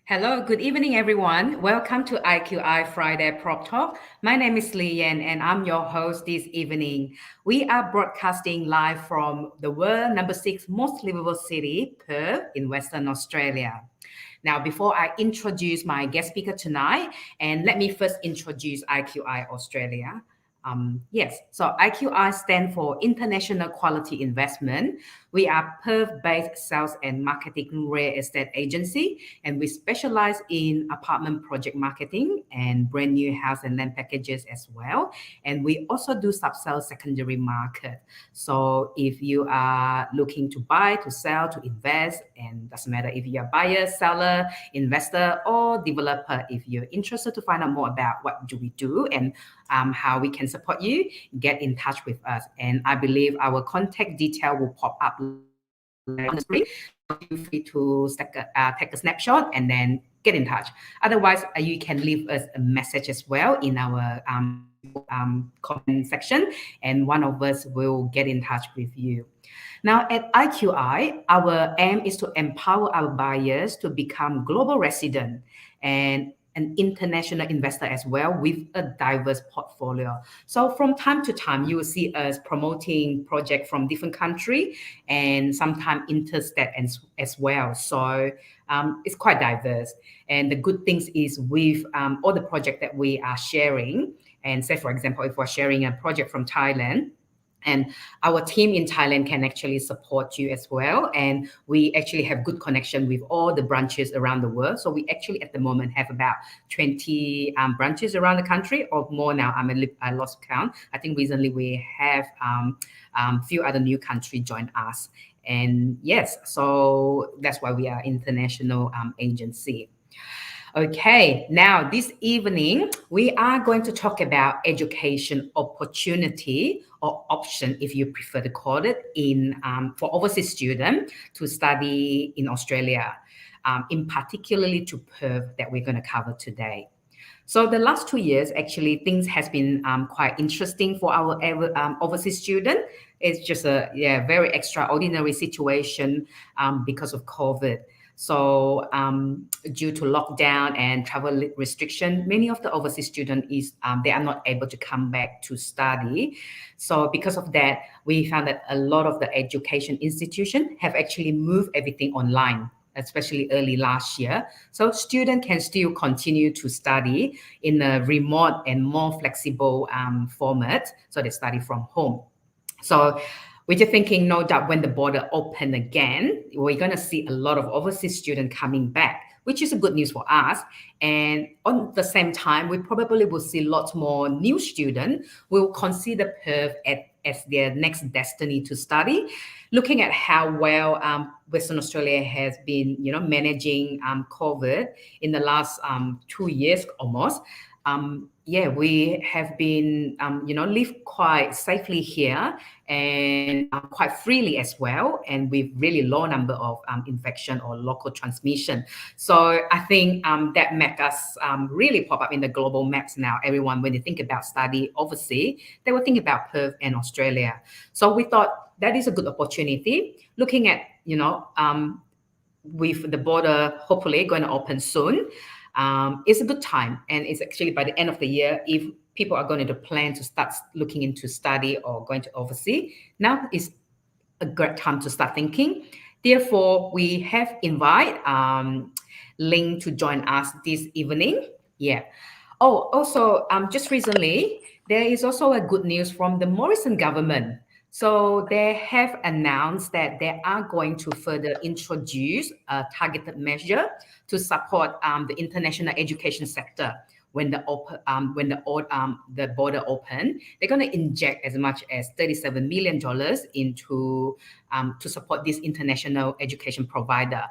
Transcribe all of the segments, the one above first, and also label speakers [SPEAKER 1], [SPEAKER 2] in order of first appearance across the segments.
[SPEAKER 1] Hello, good evening, everyone. Welcome to IQI Friday Prop Talk. My name is Ilia, and I'm your host this evening. We are broadcasting live from the world number 6 most livable city, Perth, in Western Australia. Now, before I introduce my guest speaker tonight, and let me first introduce IQI Australia. So IQI stands for International Quality Investment. We are Perth-based sales and marketing real estate agency, and we specialize in apartment project marketing and brand new house and land packages as well. And we also do sub-sale secondary market. So if you are looking to buy, to sell, to invest, and doesn't matter if you're a buyer, seller, investor, or developer, if you're interested to find out more about what do we do and how we can support you, get in touch with us. And I believe our contact detail will pop up on the screen. Feel free to take a snapshot and then get in touch. Otherwise, you can leave us a message as well in our comment section, and one of us will get in touch with you. Now, at IQI, our aim is to empower our buyers to become global resident and an international investor as well with a diverse portfolio. So from time to time, you will see us promoting projects from different countries and sometimes interstate as well. So it's quite diverse. And the good things is with all the projects that we are sharing, and say, for example, if we're sharing a project from Thailand, and our team in Thailand can actually support you as well. And we actually have good connection with all the branches around the world. So we actually at the moment have about 20 branches around the country, or more now. I lost count. I think recently we have few other new countries join us. And yes, so that's why we are international agency. Okay, now this evening, we are going to talk about education opportunity or option, if you prefer to call it, for overseas students to study in Australia, in particularly to Perth that we're going to cover today. So the last 2 years, actually, things has been quite interesting for our overseas student. It's just a very extraordinary situation because of COVID. So due to lockdown and travel restriction, many of the overseas students they are not able to come back to study. So because of that, we found that a lot of the education institutions have actually moved everything online, especially early last year. So students can still continue to study in a remote and more flexible format. So they study from home. So we're just thinking, no doubt, when the border open again, we're going to see a lot of overseas students coming back, which is a good news for us. And on the same time, we probably will see lots more new students will consider Perth as their next destiny to study, looking at how well Western Australia has been, managing COVID in the last 2 years almost. We have been, live quite safely here and quite freely as well, and with really low number of infection or local transmission. So I think that make us really pop up in the global maps now. Everyone, when they think about study overseas, they will think about Perth and Australia. So we thought that is a good opportunity. Looking at, with the border hopefully going to open soon. It's a good time, and it's actually by the end of the year, if people are going to plan to start looking into study or going to overseas, now is a great time to start thinking. Therefore, we have invite Ling to join us this evening. Yeah. Oh, also, just recently, there is also a good news from the Morrison government. So they have announced that they are going to further introduce a targeted measure to support the international education sector. When the border open, they're going to inject as much as $37 million into to support this international education provider,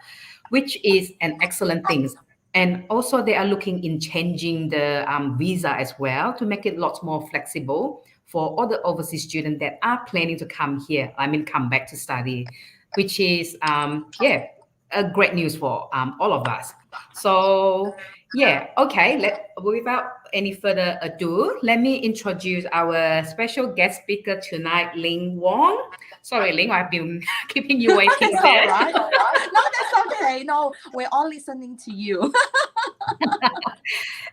[SPEAKER 1] which is an excellent thing. And also they are looking in changing the visa as well to make it lots more flexible for all the overseas students that are planning to come here, come back to study, which is, a great news for all of us. So yeah, okay. Without any further ado, let me introduce our special guest speaker tonight, Ling Wong. Sorry, Ling, I've been keeping you waiting
[SPEAKER 2] That's all
[SPEAKER 1] there.
[SPEAKER 2] right. No, that's okay. No, we're all listening to you.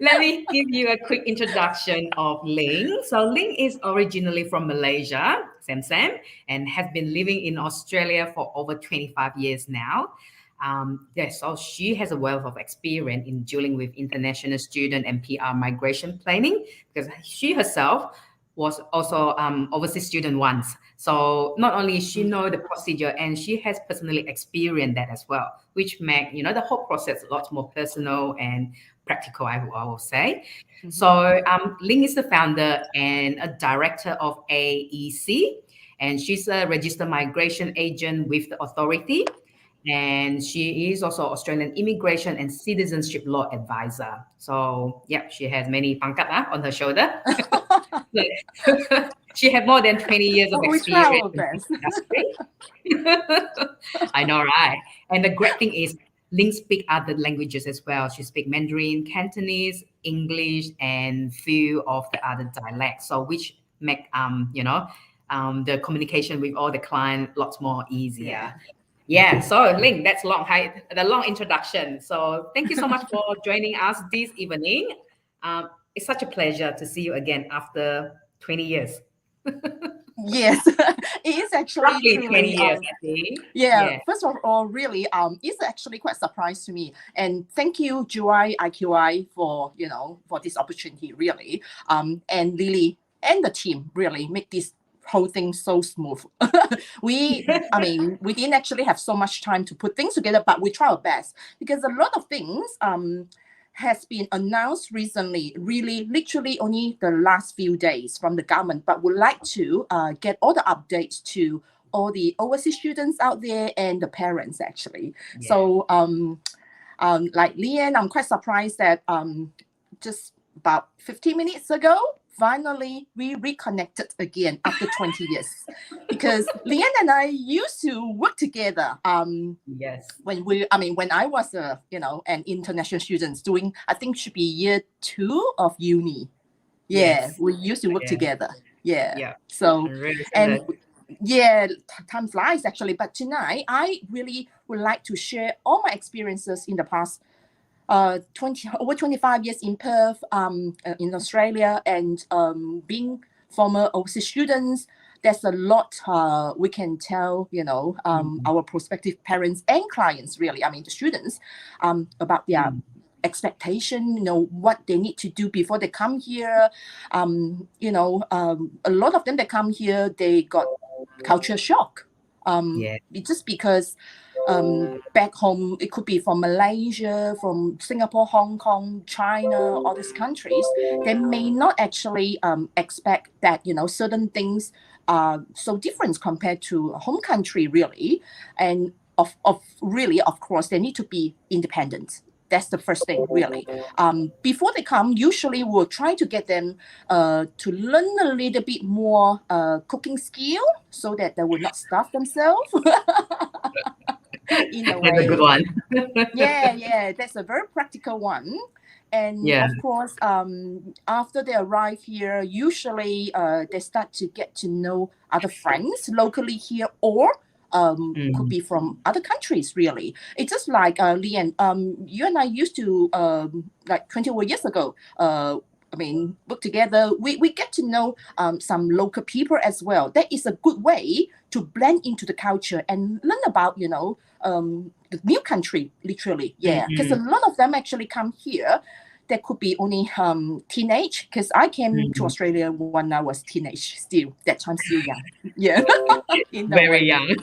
[SPEAKER 1] Let me give you a quick introduction of Ling. So Ling is originally from Malaysia, Sam, and has been living in Australia for over 25 years now. Yes, so she has a wealth of experience in dealing with international student and PR migration planning because she herself was also overseas student once. So not only she know the procedure and she has personally experienced that as well, which make the whole process a lot more personal and practical. I will say.
[SPEAKER 2] Mhm.
[SPEAKER 1] So Ling is the founder and a director of AEC, and she's a registered migration agent with the authority. And she is also Australian immigration and citizenship law advisor. So yeah, she has many pangkat on her shoulder. She had more than 20 years of
[SPEAKER 2] We try
[SPEAKER 1] experience
[SPEAKER 2] our
[SPEAKER 1] in this
[SPEAKER 2] best.
[SPEAKER 1] industry. I know, right? And the great thing is, Ling speak other languages as well. She speak Mandarin, Cantonese, English, and few of the other dialects. So which make the communication with all the client lots more
[SPEAKER 2] Yeah.
[SPEAKER 1] easier. Yeah. So Ling, that's the long introduction. So thank you so much for joining us this evening. It's such a pleasure to see you again after 20 years.
[SPEAKER 2] Yes, it is actually
[SPEAKER 1] Roughly 20
[SPEAKER 2] truly
[SPEAKER 1] years, I think.
[SPEAKER 2] yeah,
[SPEAKER 1] Yeah.
[SPEAKER 2] first of all, really it's actually quite a surprise to me. And thank you, GUI IQI, for for this opportunity, really. And Lily and the team really make this whole thing so smooth. We didn't actually have so much time to put things together, but we try our best because a lot of things has been announced recently, really literally only the last few days from the government, but would like to get all the updates to all the overseas students out there and the parents actually.
[SPEAKER 1] Yeah.
[SPEAKER 2] So like Leanne, I'm quite surprised that just about 15 minutes ago, finally we reconnected again after 20 years. Because Leanne and I used to work together
[SPEAKER 1] Yes.
[SPEAKER 2] when I was an international student doing, I think should be year 2 of uni. Yeah,
[SPEAKER 1] Yes.
[SPEAKER 2] we used to work
[SPEAKER 1] Yeah.
[SPEAKER 2] together. Yeah.
[SPEAKER 1] Yeah.
[SPEAKER 2] So,
[SPEAKER 1] Really
[SPEAKER 2] and
[SPEAKER 1] good.
[SPEAKER 2] yeah, time flies actually. But tonight, I really would like to share all my experiences in the past 25 years in Perth, in Australia, and being former overseas students. There's a lot we can tell,
[SPEAKER 1] Mm,
[SPEAKER 2] our prospective parents and clients, really. I mean, the students, about their
[SPEAKER 1] mm,
[SPEAKER 2] expectation, what they need to do before they come here. A lot of them that come here, they got culture shock.
[SPEAKER 1] yeah.
[SPEAKER 2] Just because back home, it could be from Malaysia, from Singapore, Hong Kong, China, all these countries, they may not actually expect that, certain things are so different compared to home country, really. And of course, they need to be independent. That's the first thing, really. Before they come, usually we'll try to get them to learn a little bit more cooking skill so that they will not starve themselves in a
[SPEAKER 1] That's a good
[SPEAKER 2] way.
[SPEAKER 1] one.
[SPEAKER 2] Yeah, that's a very practical one. And
[SPEAKER 1] Yeah.
[SPEAKER 2] of course, after they arrive here, usually they start to get to know other friends locally here or could
[SPEAKER 1] Mm,
[SPEAKER 2] be from other countries, really. It's just like Leanne, you and I used to, like 20 years ago, work together. We get to know some local people as well. That is a good way to blend into the culture and learn about, the new country, literally.
[SPEAKER 1] mm,
[SPEAKER 2] Yeah, because a
[SPEAKER 1] mm,
[SPEAKER 2] lot of them actually come here. That could be only teenage, because I came to
[SPEAKER 1] mm.
[SPEAKER 2] Australia when I was teenage, still that time still young. Yeah, in a
[SPEAKER 1] Very
[SPEAKER 2] way.
[SPEAKER 1] young.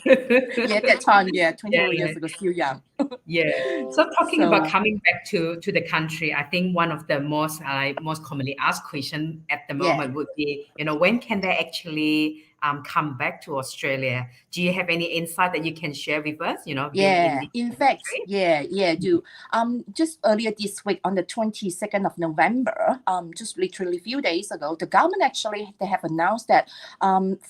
[SPEAKER 2] Yeah, that time, yeah, 20
[SPEAKER 1] Yeah.
[SPEAKER 2] years ago, still young.
[SPEAKER 1] Yeah. So talking about
[SPEAKER 2] So
[SPEAKER 1] coming back to the country, I think one of the most commonly asked question at the
[SPEAKER 2] yeah.
[SPEAKER 1] moment would be, when can they actually come back to Australia? Do you have any insight that you can share with us? Being in
[SPEAKER 2] Yeah,
[SPEAKER 1] the
[SPEAKER 2] in fact,
[SPEAKER 1] industry.
[SPEAKER 2] yeah, do. Just earlier this week on the 22nd of November, just literally a few days ago, the government actually they have announced that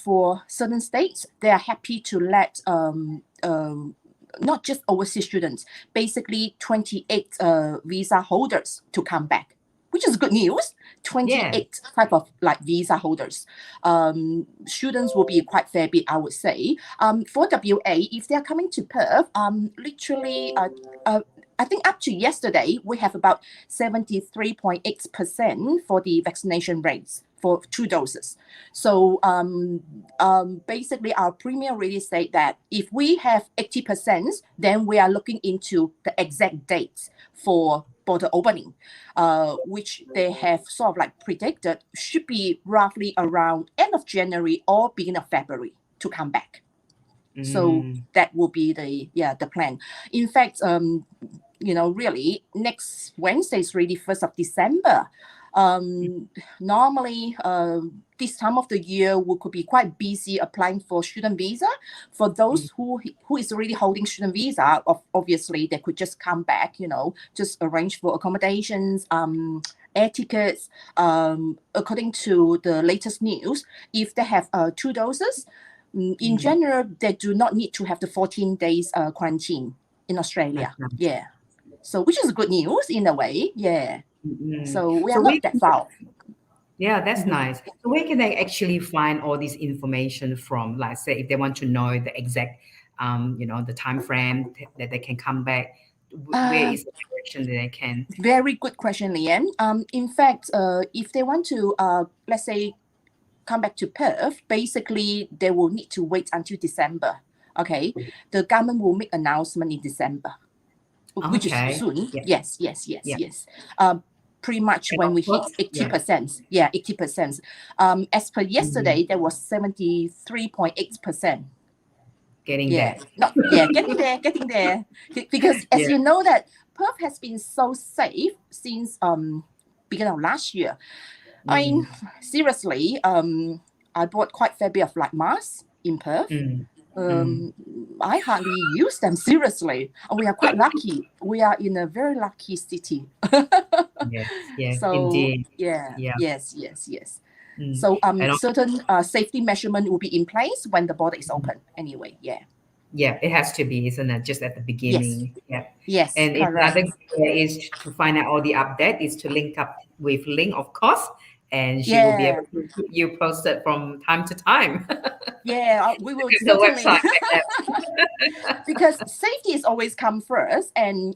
[SPEAKER 2] for certain states they are happy to let not just overseas students, basically 28 visa holders to come back, which is good news. 28 type of like visa holders. Students will be quite fair bit, I would say. For WA, if they're coming to Perth, literally, I think up to yesterday, we have about 73.8% for the vaccination rates for 2 doses. So basically, our premier really said that if we have 80%, then we are looking into the exact dates for border opening, which they have sort of like predicted should be roughly around end of January or beginning of February to come back. So that will be the plan. In fact, really next Wednesday is really 1st of December. Normally, this time of the year we could be quite busy applying for student visa. For those who is already holding student visa, obviously they could just come back, just arrange for accommodations, air tickets. According to the latest news, if they have 2 doses, in general, they do not need to have the 14 days quarantine in Australia. Yeah. So, which is good news in a way. Yeah. So we are not that far.
[SPEAKER 1] Yeah, that's nice. So where can they actually find all this information from? Like, say, if they want to know the exact, the time frame that they can come back, where is the direction that they can?
[SPEAKER 2] Very good question, Leanne. In fact, if they want to, let's say, come back to Perth, basically they will need to wait until December. Okay, the government will make announcement in December, which is soon. Yeah. Yes. Pretty much and when we hit 80%. Yeah, 80%. As per yesterday, there was 73.8%.
[SPEAKER 1] Getting there.
[SPEAKER 2] Getting there. Because as you know that Perth has been so safe since beginning of last year. I mean, seriously, I bought quite a fair bit of like masks in Perth. I hardly use them, seriously. We are quite lucky. We are in a very lucky city.
[SPEAKER 1] Yes,
[SPEAKER 2] so,
[SPEAKER 1] indeed.
[SPEAKER 2] Yes. So certain safety measurement will be in place when the border is open anyway,
[SPEAKER 1] Yeah, it has to be, isn't it? Just at the beginning.
[SPEAKER 2] Yes,
[SPEAKER 1] and
[SPEAKER 2] correct.
[SPEAKER 1] Another way is to find out all the update is to link up with Link, of course, and she will be able to keep you posted from time to time.
[SPEAKER 2] We will
[SPEAKER 1] the website.
[SPEAKER 2] Because safety is always come first, and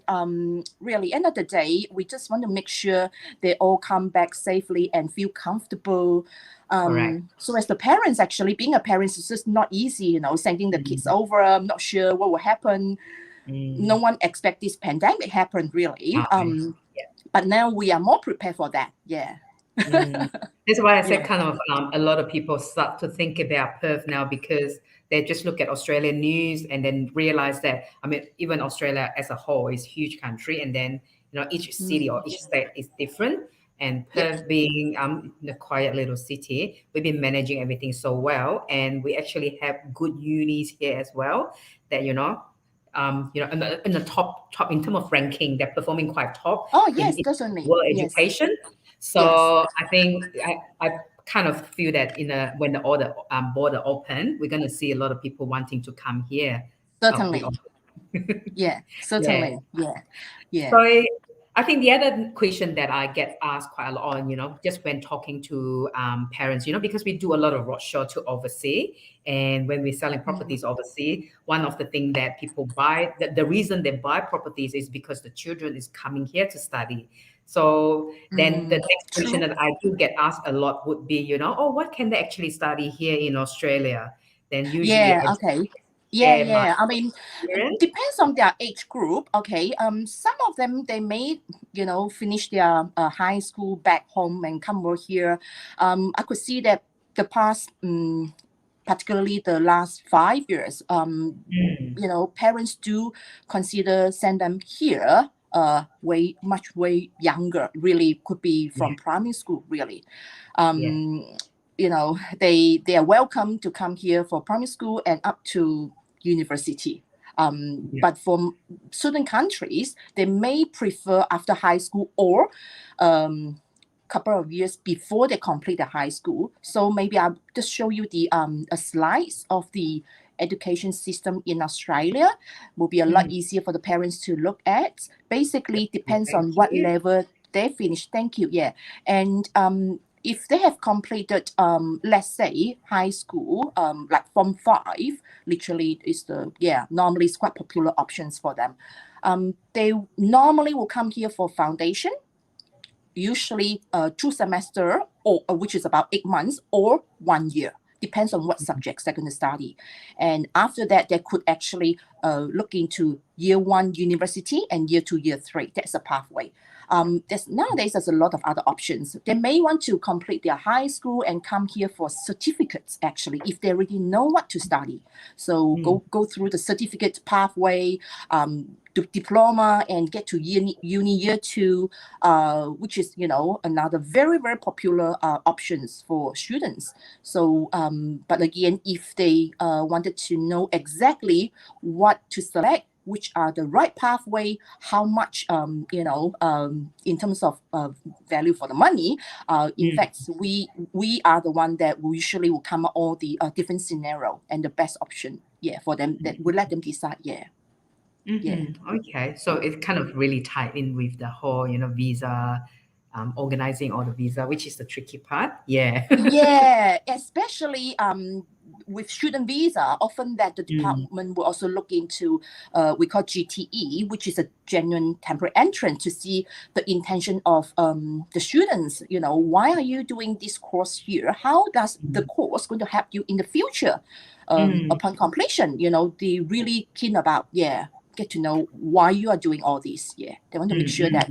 [SPEAKER 2] really, end of the day, we just want to make sure they all come back safely and feel comfortable. So as the parents, actually being a parent is just not easy, sending the kids over. I'm not sure what will happen. No one expect this pandemic happen, really. But now we are more prepared for that.
[SPEAKER 1] That's why I said kind of a lot of people start to think about Perth now, because they just look at Australian news and then realize that, even Australia as a whole is a huge country, and then each city or each state is different. And Perth being the quiet little city, we've been managing everything so well, and we actually have good unis here as well. That in the top in terms of ranking, they're performing quite top.
[SPEAKER 2] Oh yes, definitely.
[SPEAKER 1] World education. So I think I kind of feel that when the border open, we're going to see a lot of people wanting to come here.
[SPEAKER 2] Certainly. Certainly. Yeah.
[SPEAKER 1] So I think the other question that I get asked quite a lot on, just when talking to parents, because we do a lot of roadshow to overseas, and when we're selling properties overseas, one of the things that people buy, the reason they buy properties is because the children is coming here to study. So then the next question that I do get asked a lot would be, what can they actually study here in Australia? Then usually
[SPEAKER 2] I mean, depends on their age group. Okay. Some of them, they may, finish their high school back home and come over here. I could see that the past, particularly the last 5 years, parents do consider send them here. Way younger, really could be from primary school, really. They are welcome to come here for primary school and up to university. But for certain countries, they may prefer after high school or couple of years before they complete the high school. So maybe I'll just show you the a slides of the education system in Australia. Will be a lot easier for the parents to look at. Basically, depends on what level they finish. Thank you. Yeah, and if they have completed, let's say, high school, like Form 5, literally is normally it's quite popular options for them. They normally will come here for foundation, usually 2 semesters, or which is about 8 months, or 1 year. Depends on what subjects they're going to study. And after that, they could actually look into year 1 university and year 2, year 3. That's a pathway. Nowadays, there's a lot of other options. They may want to complete their high school and come here for certificates, actually, if they already know what to study. So go through the certificate pathway, diploma, and get to uni year 2, which is, another very, very popular options for students. So, but again, if they wanted to know exactly what to select, which are the right pathway, how much, in terms of value for the money. In fact, we are the one that usually will come up all the different scenario and the best option, for them, that will let them decide,
[SPEAKER 1] Okay, so it's kind of really tied in with the whole, visa, organizing all the visa, which is the tricky part.
[SPEAKER 2] Yeah, especially with student visa, often that the department will also look into we call GTE, which is a genuine temporary entrance, to see the intention of the students. Why are you doing this course here? How does the course going to help you in the future upon completion? They really keen about get to know why you are doing all this. They want to make sure that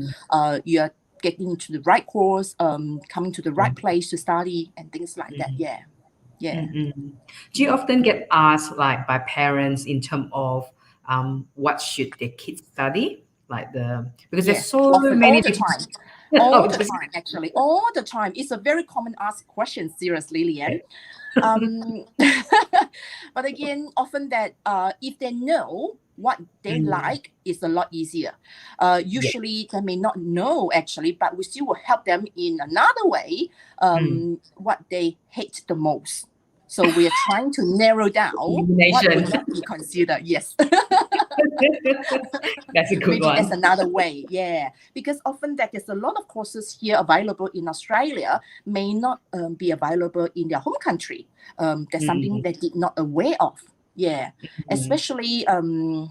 [SPEAKER 2] you are getting into the right course, coming to the right place to study, and things like that.
[SPEAKER 1] Do you often get asked like by parents in terms of what should their kids study? Because there's so
[SPEAKER 2] often,
[SPEAKER 1] many
[SPEAKER 2] all the time. All the time, actually. All the time. It's a very common asked question, seriously, Lian. But again, often that if they know what they like, is a lot easier. Usually they may not know actually, but we still will help them in another way, what they hate the most. So we are trying to narrow down what would not be considered. Yes.
[SPEAKER 1] That's a good
[SPEAKER 2] Maybe
[SPEAKER 1] one.
[SPEAKER 2] that's another way. Because often that there's a lot of courses here available in Australia may not be available in their home country. That's something they did not aware of. Especially after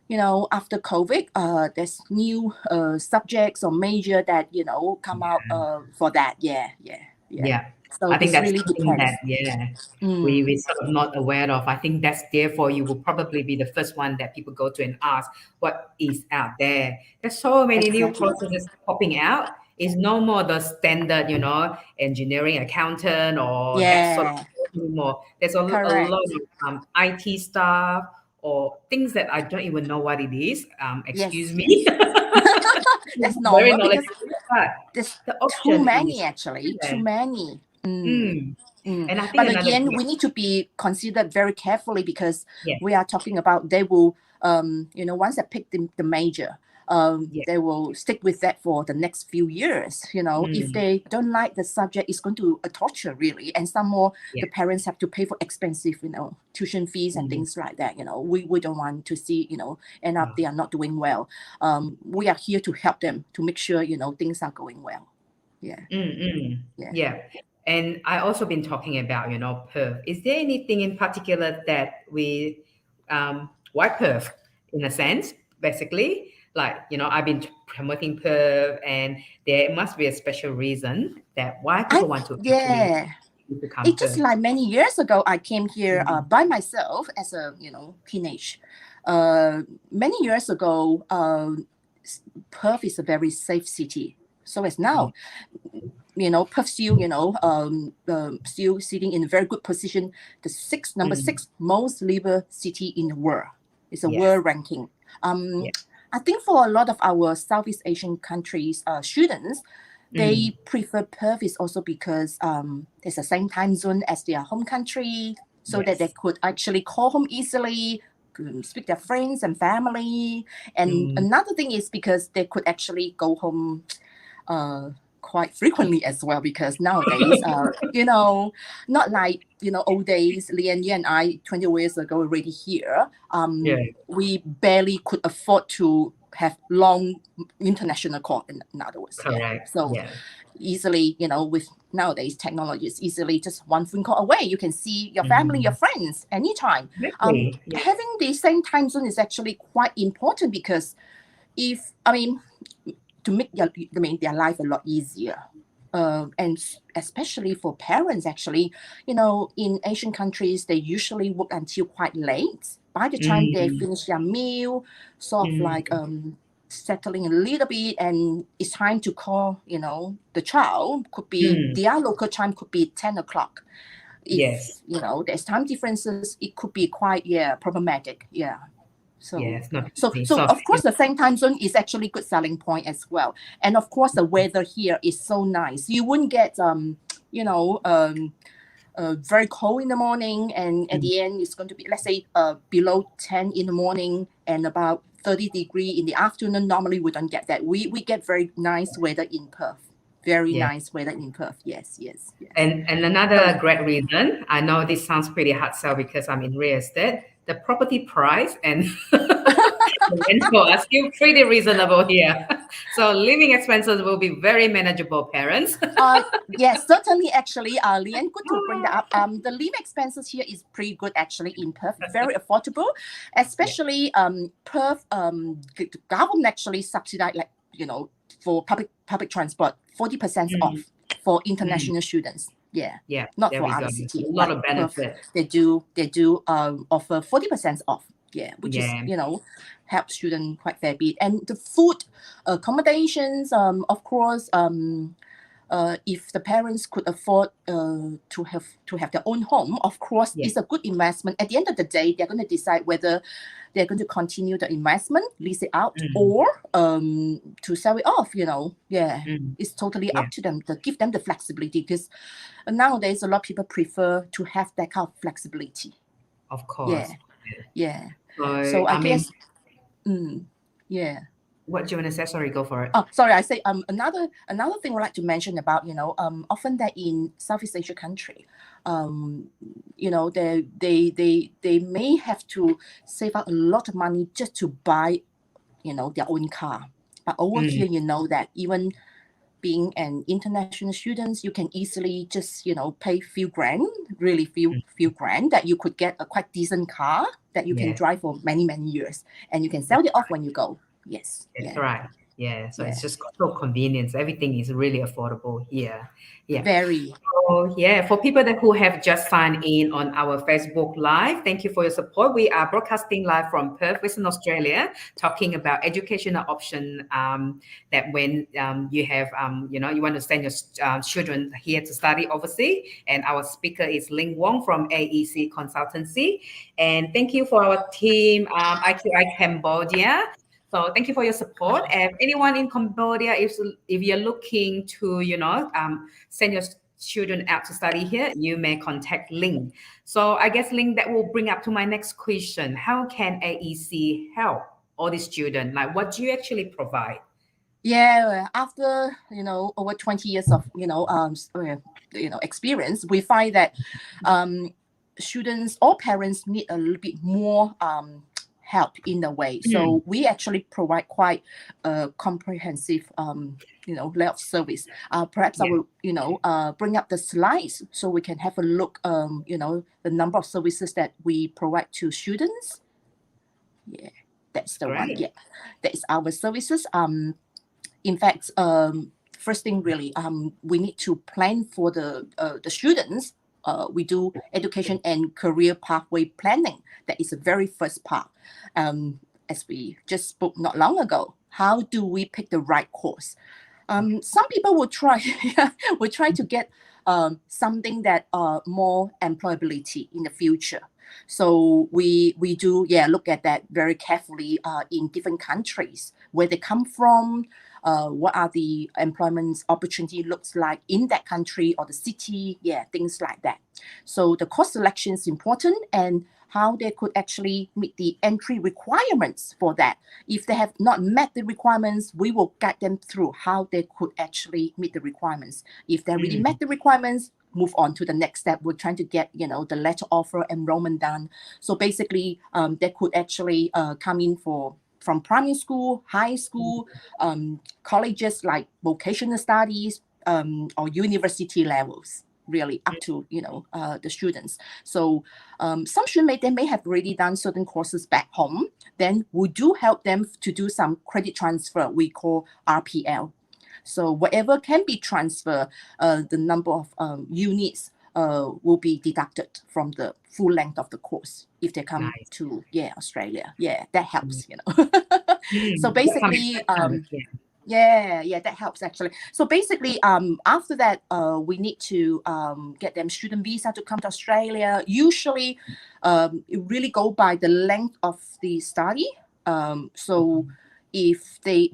[SPEAKER 2] COVID, there's new subjects or major that come out for that. So
[SPEAKER 1] I think that's
[SPEAKER 2] really
[SPEAKER 1] something
[SPEAKER 2] depends.
[SPEAKER 1] that we sort of not aware of. I think that's therefore you will probably be the first one that people go to and ask what is out there. There's so many new courses popping out. It's no more the standard, engineering, accountant, or that sort of anymore. There's a lot of IT stuff or things that I don't even know what it is. Excuse me.
[SPEAKER 2] That's normal because
[SPEAKER 1] there's
[SPEAKER 2] too many actually. Too many.
[SPEAKER 1] And I think
[SPEAKER 2] but again, we need to be considered very carefully because we are talking about they will, once they pick the major, they will stick with that for the next few years. If they don't like the subject, it's going to torture really, and some more the parents have to pay for expensive, tuition fees and things like that. We don't want to see end up they are not doing well. We are here to help them to make sure things are going well.
[SPEAKER 1] And I also been talking about Perth. Is there anything in particular that we why Perth in a sense basically? I've been promoting Perth, and there must be a special reason that why people want to to come.
[SPEAKER 2] It's just like many years ago, I came here by myself as a teenage. Many years ago, Perth is a very safe city. So as now, Perth still, still sitting in a very good position. The number 6 most livable city in the world. It's a world ranking. I think for a lot of our Southeast Asian countries students, they prefer Perth is also because it's the same time zone as their home country, so that they could actually call home easily, speak their friends and family. And another thing is because they could actually go home quite frequently as well, because nowadays, not like, old days, Lian, you and I, 20 years ago, already here, we barely could afford to have long international call, in other words.
[SPEAKER 1] Correct.
[SPEAKER 2] So easily, with nowadays technology, it's easily just one phone call away. You can see your family, your friends anytime. Having the same time zone is actually quite important, because to make their life a lot easier. And especially for parents, actually, in Asian countries, they usually work until quite late. By the time they finish their meal, sort of like settling a little bit, and it's time to call, the child. Could be their local time, could be 10 o'clock. If, there's time differences, it could be quite, problematic. Yeah. So, of course, the same time zone is actually good selling point as well. And of course, the weather here is so nice. You wouldn't get, very cold in the morning, and at the end, it's going to be, let's say, below 10 in the morning and about 30 degrees in the afternoon. Normally, we don't get that. We get very nice weather in Perth. Very nice weather in Perth. Yes.
[SPEAKER 1] And another great reason, I know this sounds pretty hard sell because I'm in real estate, the property price and the rental are still pretty reasonable here. So living expenses will be very manageable, parents.
[SPEAKER 2] Yes, certainly, actually, Lian, good to bring that up. The living expenses here is pretty good, actually, in Perth. Very affordable, especially Perth, the government actually subsidize, like, for public transport, 40% off for international students. Not for other cities.
[SPEAKER 1] A lot of benefit.
[SPEAKER 2] They do offer 40% off. Which is, helps students quite fair bit. And the food, accommodations, of course, if the parents could afford to have their own home, of course, it's a good investment. At the end of the day, they're going to decide whether they're going to continue the investment, lease it out, or to sell it off. It's totally up to them. To give them the flexibility, because nowadays a lot of people prefer to have that kind of flexibility.
[SPEAKER 1] Of course.
[SPEAKER 2] So I guess,
[SPEAKER 1] What do you want to say? Sorry, go for it.
[SPEAKER 2] Oh, sorry. I say another thing I'd like to mention about, often that in Southeast Asia country, they may have to save up a lot of money just to buy, their own car. But over here, that even being an international student, you can easily just, pay few grand, really few grand, that you could get a quite decent car that you can drive for many, many years, and you can sell it off when you go. Yes.
[SPEAKER 1] That's right. So it's just so convenience. Everything is really affordable here.
[SPEAKER 2] Very.
[SPEAKER 1] So for people who have just signed in on our Facebook Live, thank you for your support. We are broadcasting live from Perth, Western Australia, talking about educational option that when you have, you want to send your children here to study overseas. And our speaker is Ling Wong from AEC Consultancy. And thank you for our team, IQI Cambodia. So thank you for your support. And anyone in Cambodia, if you're looking to, send your children out to study here, you may contact Ling. So I guess, Ling, that will bring up to my next question. How can AEC help all these students? Like, what do you actually provide?
[SPEAKER 2] After, over 20 years of, experience, we find that students or parents need a little bit more help in a way. So we actually provide quite a comprehensive, level of service. Perhaps I will, bring up the slides so we can have a look, the number of services that we provide to students. That's the one. That is our services. In fact, first thing really, we need to plan for the students. We do education and career pathway planning. That is the very first part. As we just spoke not long ago, how do we pick the right course? Some people will try to get something that more employability in the future. So we do look at that very carefully in different countries, where they come from, what are the employment opportunity looks like in that country or the city, things like that. So the course selection is important, and how they could actually meet the entry requirements for that. If they have not met the requirements, we will guide them through how they could actually meet the requirements. If they really met the requirements, move on to the next step. We're trying to get, the letter offer enrollment done. So basically, they could actually come in from primary school, high school, colleges like vocational studies, or university levels, really up to the students. So some students they may have already done certain courses back home. Then we do help them to do some credit transfer, we call RPL. So whatever can be transferred, the number of units will be deducted from the full length of the course if they come to Australia. That helps. So basically, that helps actually. So basically, after that, we need to get them student visa to come to Australia. Usually, it really go by the length of the study. So if the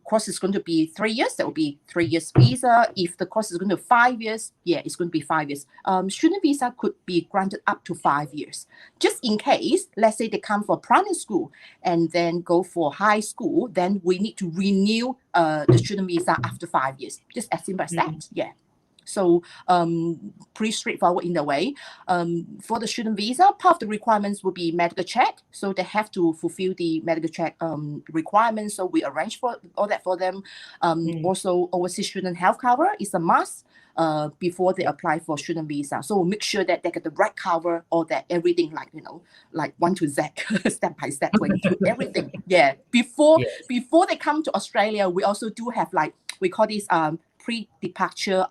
[SPEAKER 2] course is going to be 3 years, that will be 3 years visa. If the course is going to be 5 years, it's going to be 5 years. Student visa could be granted up to 5 years. Just in case, let's say they come for primary school and then go for high school, then we need to renew the student visa after 5 years. Just as simple as that. So pretty straightforward in a way. For the student visa, part of the requirements will be medical check. So they have to fulfill the medical check requirements. So we arrange for all that for them. Also, overseas student health cover is a must before they apply for student visa. So we'll make sure that they get the right cover, or that everything like 1 to Z, step by step, going through everything. Before they come to Australia, we also do have we call this pre-departure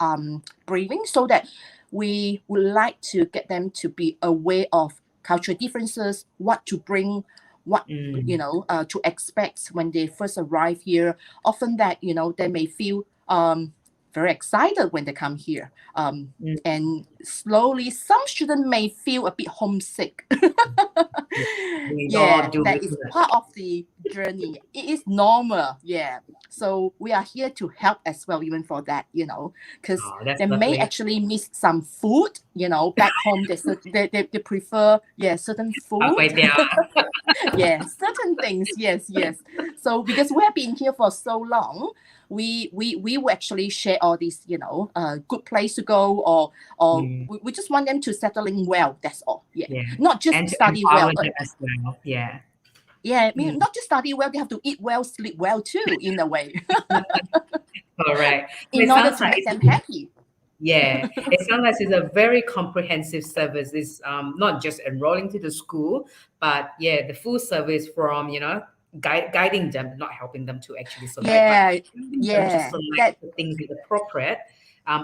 [SPEAKER 2] briefing, so that we would like to get them to be aware of cultural differences, what to bring, what to expect when they first arrive here. Often that they may feel very excited when they come here, and slowly some students may feel a bit homesick. That is part of the journey. It is normal. So we are here to help as well, even for that, because they may actually miss some food. Back home they prefer certain food. Certain things. Yes. So because we have been here for so long, we will actually share all these, good place to go, or we just want them to settle in well. That's all. Not just
[SPEAKER 1] and
[SPEAKER 2] study well.
[SPEAKER 1] As well.
[SPEAKER 2] I mean, not just study well, they have to eat well, sleep well too, in a way.
[SPEAKER 1] Correct.
[SPEAKER 2] In order to make them happy.
[SPEAKER 1] It sounds like it's a very comprehensive service. It's not just enrolling to the school, but the full service from guiding them, not helping them to actually select, to select the things that are appropriate,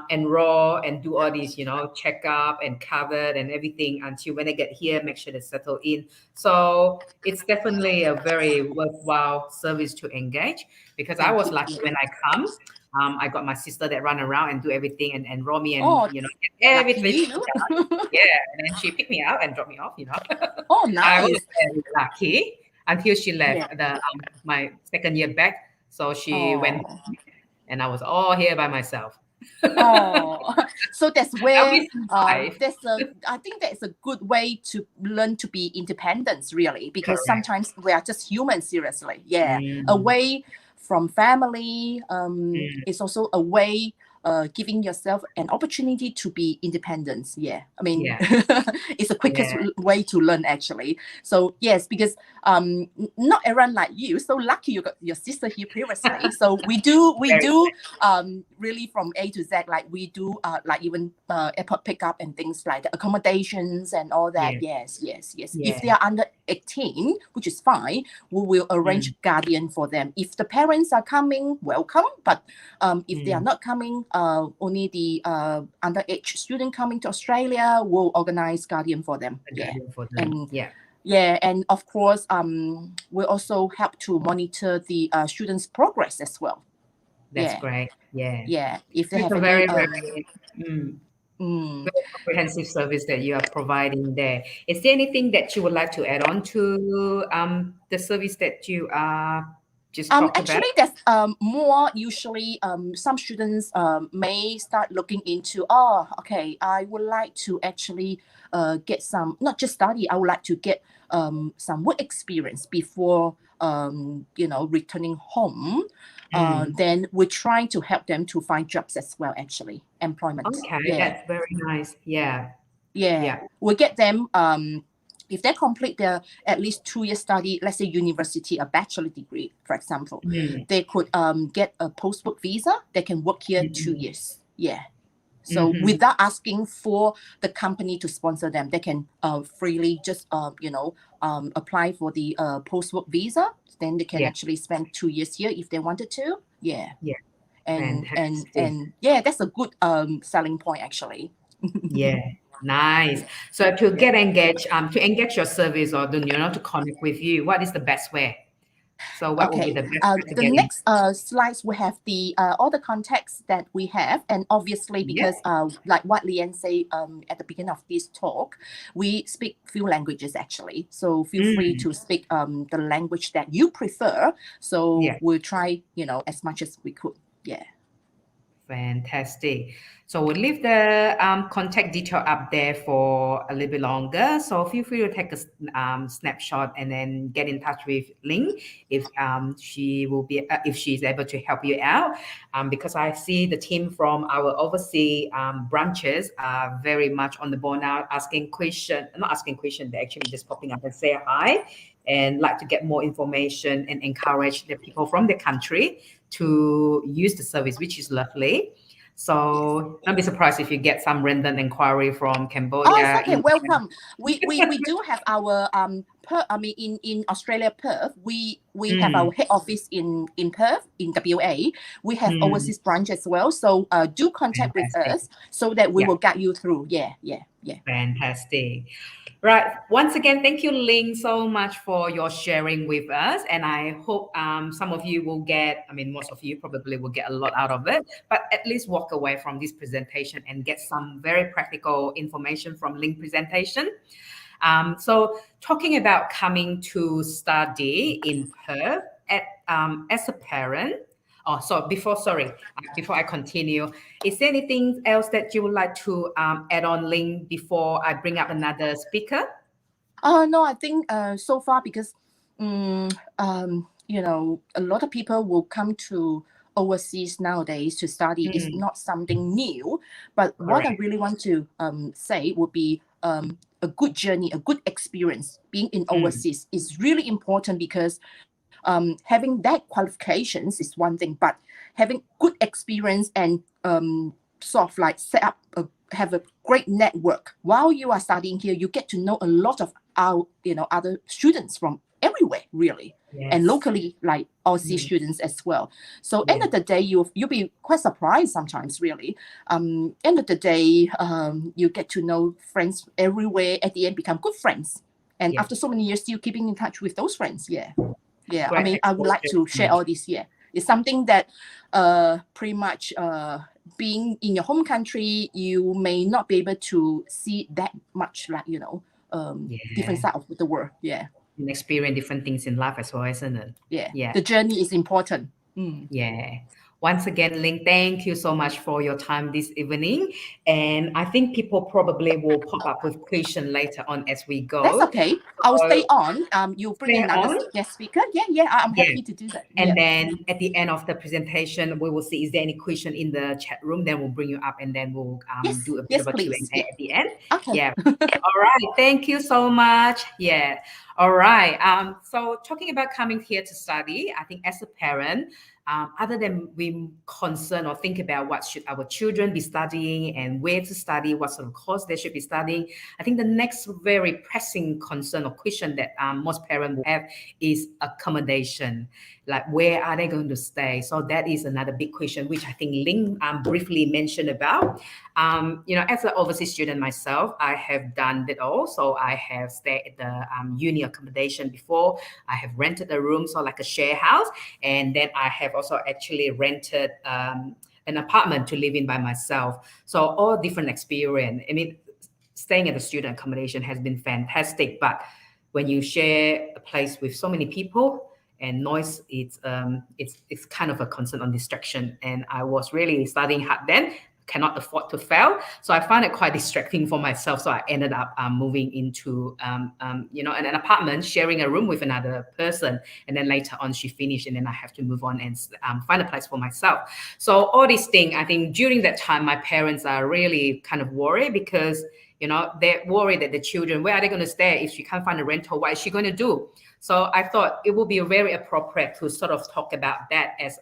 [SPEAKER 1] enroll and do all these check up and covered and everything until when they get here, make sure they settle in. So it's definitely a very worthwhile service to engage, because I was lucky when I come. I got my sister that run around and do everything and enroll me and get everything done. And then she picked me up and dropped me off.
[SPEAKER 2] Oh, nice.
[SPEAKER 1] I was very lucky until she left my second year back. So she went, and I was all here by myself.
[SPEAKER 2] So that's where I think that's a good way to learn to be independent, really, because sometimes we are just humans, seriously. Away from family, it's also a way giving yourself an opportunity to be independent. I mean, it's the quickest way to learn, actually. So yes, because not everyone like you. So lucky you got your sister here previously. So we do really from A to Z. Like we do like even airport pickup and things like the accommodations and all that. Yes. If they are under 18, which is fine, we will arrange guardian for them. If the parents are coming, welcome. But if they are not coming, only the underage student coming to Australia will organize guardian for them. And of course, we also help to monitor the students' progress as well.
[SPEAKER 1] That's great.
[SPEAKER 2] If they have
[SPEAKER 1] a very comprehensive service that you are providing there. Is there anything that you would like to add on to the service that you are just talk about?
[SPEAKER 2] Actually, there's more usually some students may start looking into, okay, I would like to actually get some, not just study, I would like to get some work experience before returning home. Then we're trying to help them to find jobs as well, actually, employment.
[SPEAKER 1] Okay, that's very nice. Yeah.
[SPEAKER 2] We get them if they complete their at least 2-year study, let's say university, a bachelor degree, for example, they could get a postdoc visa. They can work here 2 years. So without asking for the company to sponsor them, they can freely just apply for the postdoc visa. Then they can actually spend 2 years here if they wanted to. And that's a good selling point, actually.
[SPEAKER 1] Nice. So to get engaged, to engage your service or to connect with you, what is the best way? So what will be the best way to
[SPEAKER 2] the
[SPEAKER 1] get
[SPEAKER 2] next slides we have the all the contacts that we have, and obviously because like what Lian said at the beginning of this talk, we speak few languages actually. So feel free to speak the language that you prefer. So we'll try as much as we could.
[SPEAKER 1] Fantastic. So we'll leave the contact detail up there for a little bit longer. So feel free to take a snapshot and then get in touch with Ling if she will be if she's able to help you out. Because I see the team from our overseas branches are very much on the ball now, asking question, not asking question, they're actually just popping up and say hi and like to get more information and encourage the people from the country to use the service, which is lovely. So don't be surprised if you get some random inquiry from Cambodia.
[SPEAKER 2] Oh, okay, welcome. We do have our in Australia, Perth, we have our head office in Perth, in WA. We have overseas branch as well. So do contact with us so that we will guide you through.
[SPEAKER 1] Fantastic. Right. Once again, thank you, Ling, so much for your sharing with us. And I hope some of you will get, most of you probably will get a lot out of it, but at least walk away from this presentation and get some very practical information from Ling presentation. So talking about coming to study in Perth as a parent, before I continue, is there anything else that you would like to add on, Ling, before I bring up another speaker?
[SPEAKER 2] No, I think so far because a lot of people will come to overseas nowadays to study. It's not something new, but what I really want to say would be a good journey, a good experience being in overseas is really important because having that qualifications is one thing, but having good experience and sort of like set up have a great network while you are studying here. You get to know a lot of our other students from everywhere, really, and locally, like Aussie students as well. So end of the day, you'll be quite surprised sometimes, really. End of the day, you get to know friends everywhere. At the end, become good friends, and after so many years, still keeping in touch with those friends. I would like to share all this. It's something that pretty much being in your home country, you may not be able to see that much, like different side of the world.
[SPEAKER 1] And experience different things in life as well, isn't it?
[SPEAKER 2] The journey is important.
[SPEAKER 1] Once again, Ling, thank you so much for your time this evening. And I think people probably will pop up with questions later on as we go.
[SPEAKER 2] That's okay. I'll stay on. You bring another guest speaker. I'm happy to do that.
[SPEAKER 1] And then at the end of the presentation, we will see is there any question in the chat room. Then we'll bring you up and then we'll do a bit of a Q&A at the end.
[SPEAKER 2] Okay.
[SPEAKER 1] All right. Thank you so much. All right. So talking about coming here to study, I think as a parent, other than being concerned or think about what should our children be studying and where to study, what sort of course they should be studying, I think the next very pressing concern or question that most parents will have is accommodation. Like, where are they going to stay? So that is another big question, which I think Ling briefly mentioned about. As an overseas student myself, I have done it all. So I have stayed at the uni accommodation before. I have rented a room, so like a share house. And then I have also actually rented an apartment to live in by myself. So all different experience. Staying at the student accommodation has been fantastic. But when you share a place with so many people, and noise it's kind of a concern on distraction. And I was really studying hard then, cannot afford to fail. So I found it quite distracting for myself. So I ended up moving into, an apartment, sharing a room with another person. And then later on, she finished, and then I have to move on and find a place for myself. So all these things, I think during that time, my parents are really kind of worried because, they're worried that the children, where are they going to stay if she can't find a rental? What is she going to do? So I thought it would be very appropriate to sort of talk about that as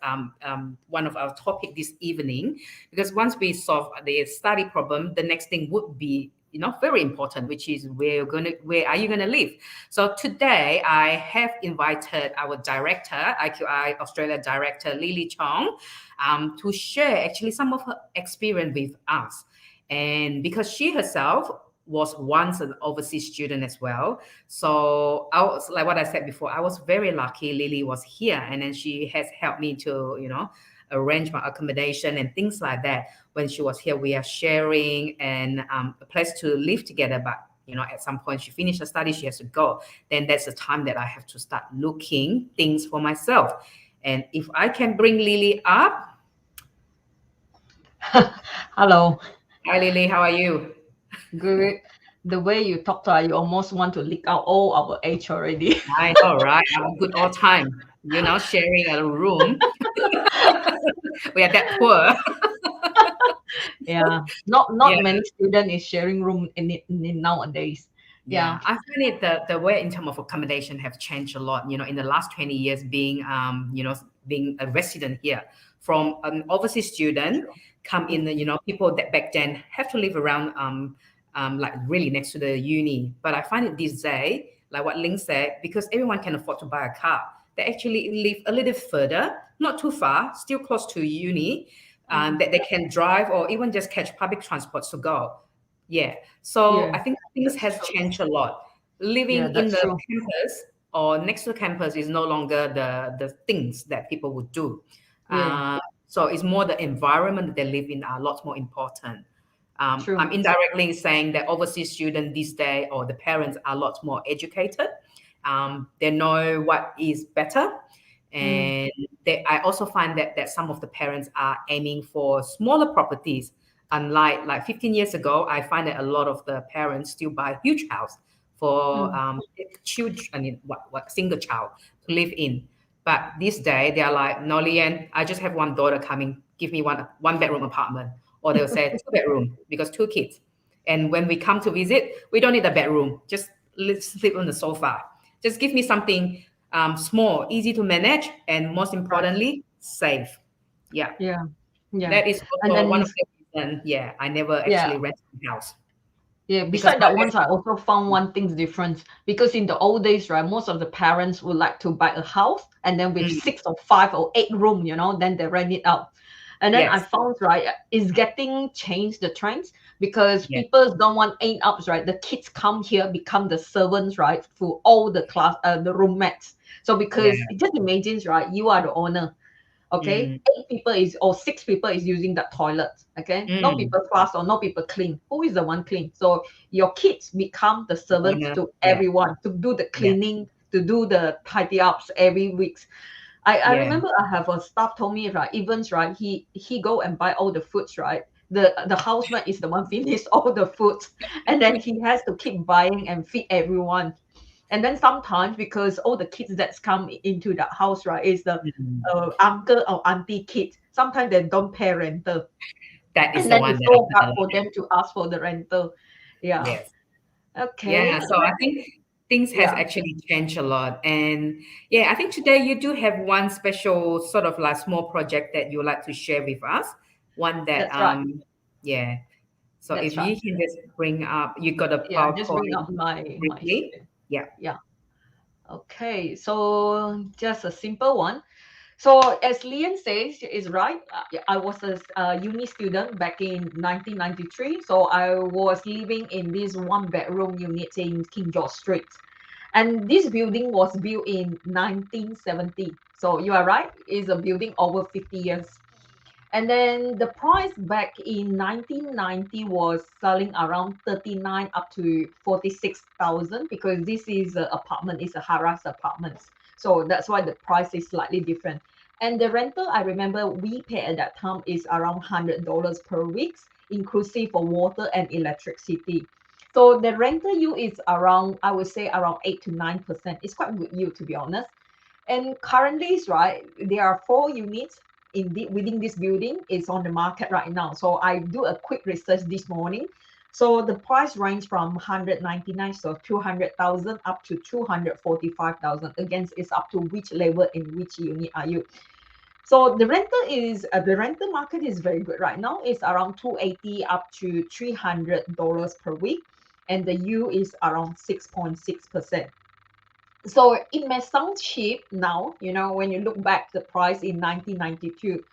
[SPEAKER 1] one of our topic this evening, because once we solve the study problem, the next thing would be very important, which is where are you gonna live? So today I have invited our director, IQI Australia director Lily Chong, to share actually some of her experience with us. And because she herself was once an overseas student as well. So I was, like what I said before, I was very lucky Lily was here, and then she has helped me to, arrange my accommodation and things like that. When she was here, we are sharing and a place to live together. But, at some point she finished her study, she has to go. Then that's the time that I have to start looking things for myself. And if I can bring Lily up.
[SPEAKER 3] Hello.
[SPEAKER 1] Hi, Lily. How are you?
[SPEAKER 3] Good. The way you talk to her, you almost want to leak out all our age already.
[SPEAKER 1] I know, right? Our good old time, sharing a room. We are that poor.
[SPEAKER 3] Yeah. Not
[SPEAKER 1] Yeah.
[SPEAKER 3] many student is sharing room in nowadays. Yeah.
[SPEAKER 1] Yeah, I find it the way in terms of accommodation have changed a lot. In the last 20 years, being a resident here, from an overseas student come in, people that back then have to live around like really next to the uni. But I find it this day, like what Ling said, because everyone can afford to buy a car, they actually live a little further, not too far, still close to uni, that they can drive or even just catch public transport to go. Yeah. So
[SPEAKER 3] Yeah.
[SPEAKER 1] I think things
[SPEAKER 3] That's
[SPEAKER 1] has
[SPEAKER 3] true.
[SPEAKER 1] changed a lot.
[SPEAKER 3] Yeah,
[SPEAKER 1] Living in
[SPEAKER 3] that's
[SPEAKER 1] the
[SPEAKER 3] true.
[SPEAKER 1] campus or next to the campus is no longer the things that people would do.
[SPEAKER 3] Yeah.
[SPEAKER 1] So it's more the environment that they live in are a lot more important. I'm
[SPEAKER 3] True.
[SPEAKER 1] indirectly saying that overseas students these days or the parents are a lot more educated. They know what is better.
[SPEAKER 3] Mm.
[SPEAKER 1] And I also find that some of the parents are aiming for smaller properties. Unlike like 15 years ago, I find that a lot of the parents still buy huge house for
[SPEAKER 3] Mm.
[SPEAKER 1] children, I mean, what single child to live in. But this day, they are like, no, Leanne, I just have one daughter coming. Give me one bedroom apartment. Or they'll say two bedroom because two kids. And when we come to visit, we don't need a bedroom. Just let's sleep on the sofa. Just give me something small, easy to manage, and most
[SPEAKER 3] Right.
[SPEAKER 1] importantly, safe. Yeah,
[SPEAKER 3] Yeah. Yeah.
[SPEAKER 1] that is
[SPEAKER 3] And
[SPEAKER 1] also one
[SPEAKER 3] then
[SPEAKER 1] of the reasons. Yeah, I never
[SPEAKER 3] yeah.
[SPEAKER 1] actually rented a house
[SPEAKER 3] Yeah,
[SPEAKER 1] because
[SPEAKER 3] beside that ones, I also found one thing's difference because in the old days, right, most of the parents would like to buy a house and then with
[SPEAKER 1] mm,
[SPEAKER 3] 6 or 5 or 8 room, then they rent it out. And then I
[SPEAKER 1] yes,
[SPEAKER 3] found, right, is getting changed the trends because
[SPEAKER 1] yeah,
[SPEAKER 3] people don't want 8 ups, right? The kids come here, become the servants, right, for all the class, the roommates. So
[SPEAKER 1] yeah,
[SPEAKER 3] because just imagine, right, you are the owner. Okay,
[SPEAKER 1] mm,
[SPEAKER 3] 8 people is or 6 people is using that toilet. Okay, no
[SPEAKER 1] mm,
[SPEAKER 3] people flush or no people clean. Who is the one clean? So your kids become the servants
[SPEAKER 1] owner,
[SPEAKER 3] to
[SPEAKER 1] yeah,
[SPEAKER 3] everyone to do the
[SPEAKER 1] yeah,
[SPEAKER 3] cleaning, to do the tidy ups every week. I
[SPEAKER 1] yeah,
[SPEAKER 3] remember I have a staff told me, right, Evans, right, he go and buy all the foods, right. The housemate is the one finish all the foods, and then he has to keep buying and feed everyone. And then sometimes because all the kids that's come into that house, right, is the
[SPEAKER 1] mm.
[SPEAKER 3] uncle or auntie kid. Sometimes they don't pay rental,
[SPEAKER 1] That is
[SPEAKER 3] and
[SPEAKER 1] the
[SPEAKER 3] then
[SPEAKER 1] one
[SPEAKER 3] it's
[SPEAKER 1] that
[SPEAKER 3] so
[SPEAKER 1] I
[SPEAKER 3] hard
[SPEAKER 1] like.
[SPEAKER 3] for them to ask for the rental. Yeah.
[SPEAKER 1] Yes. Yeah,
[SPEAKER 3] Okay.
[SPEAKER 1] so I think things has
[SPEAKER 3] Yeah,
[SPEAKER 1] actually changed a lot. And yeah, I think today you do have one special sort of like small project that you would like to share with us. One that
[SPEAKER 3] that's right.
[SPEAKER 1] yeah. So if
[SPEAKER 3] That's right.
[SPEAKER 1] you can just bring up, you got a
[SPEAKER 3] Yeah, just bring
[SPEAKER 1] PowerPoint
[SPEAKER 3] up my
[SPEAKER 1] briefly.
[SPEAKER 3] screen.
[SPEAKER 1] Yeah.
[SPEAKER 3] Yeah. Okay. So just a simple one. So as Lian says, is right. Yeah, I was a uni student back in 1993. So I was living in this one-bedroom unit in King George Street. And this building was built in 1970. So you are right, it's a building over 50 years. And then the price back in 1990 was selling around 39 up to 46,000 because this is an apartment, it's a Haras apartment. So that's why the price is slightly different. And the rental, I remember we pay at that time is around $100 per week, inclusive for water and electricity. So the rental yield is around, I would say around 8 to 9%. It's quite good yield, to be honest. And currently, right, there are 4 units within this building is on the market right now. So I do a quick research this morning. So the price range from 199, so 200,000 up to 245,000. Again, it's up to which level in which unit are you. So the rental market is very good right now. It's around 280 up to $300 per week, and the yield is around 6.6%. So it may sound cheap now, when you look back the price in 1992,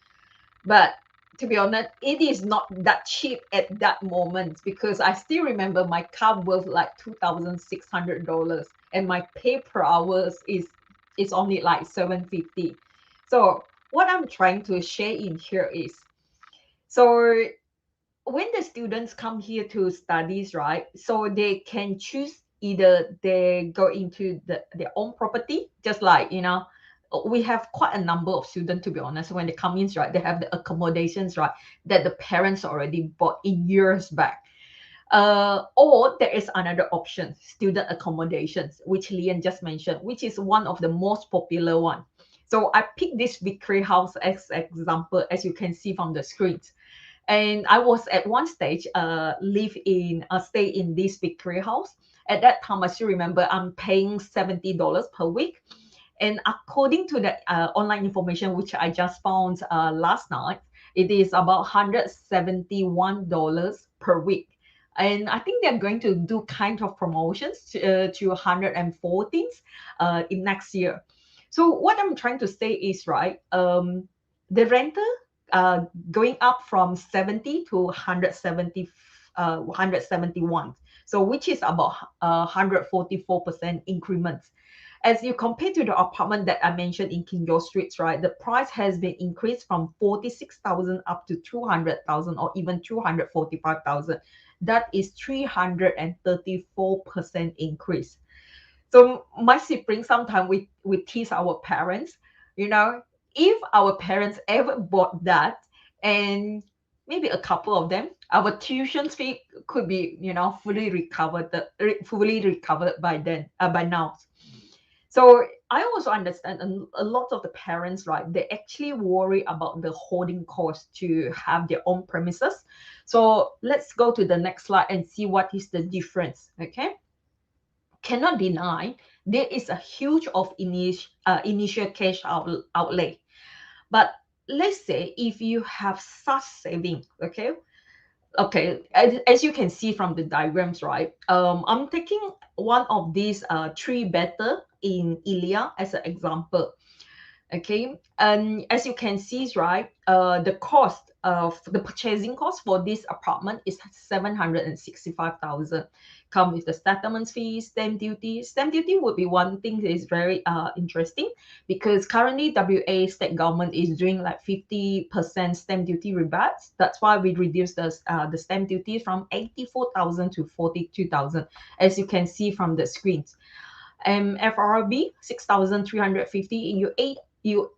[SPEAKER 3] but to be honest, it is not that cheap at that moment, because I still remember my car worth like $2,600 and my pay per hours is only like $750. So what I'm trying to share in here is, so when the students come here to studies, right, so they can choose either they go into their own property, just like, we have quite a number of students, to be honest, when they come in, right, they have the accommodations, right, that the parents already bought in years back. Or there is another option, student accommodations, which Lian just mentioned, which is one of the most popular one. So I picked this Victory House as example, as you can see from the screens. And I was at one stage stay in this Victory House. At that time, I still remember I'm paying $70 per week. And according to the online information, which I just found last night, it is about $171 per week. And I think they're going to do kind of promotions to 114 in next year. So what I'm trying to say is, right, the rental going up from 70 to 171. So which is about 144% increments. As you compare to the apartment that I mentioned in King George Street, right, the price has been increased from 46,000 up to 200,000 or even 245,000. That is 334% increase. So my siblings, sometimes we tease our parents, if our parents ever bought that, and maybe a couple of them, our tuition fee could be, fully recovered by then, by now. So I also understand a lot of the parents, right, they actually worry about the holding cost to have their own premises. So let's go to the next slide and see what is the difference. Okay. Cannot deny there is a huge of initial cash outlay. But let's say if you have such saving, okay, as you can see from the diagrams, right, I'm taking one of these 3-bedder in Ilia as an example. Okay, and as you can see, right, the cost of the purchasing cost for this apartment is 765,000. Come with the settlement fees, stamp duty. Stamp duty would be one thing that is very interesting, because currently WA state government is doing like 50% stamp duty rebates. That's why we reduced the stamp duty from 84,000 to 42,000, as you can see from the screens. FRB 6,350. You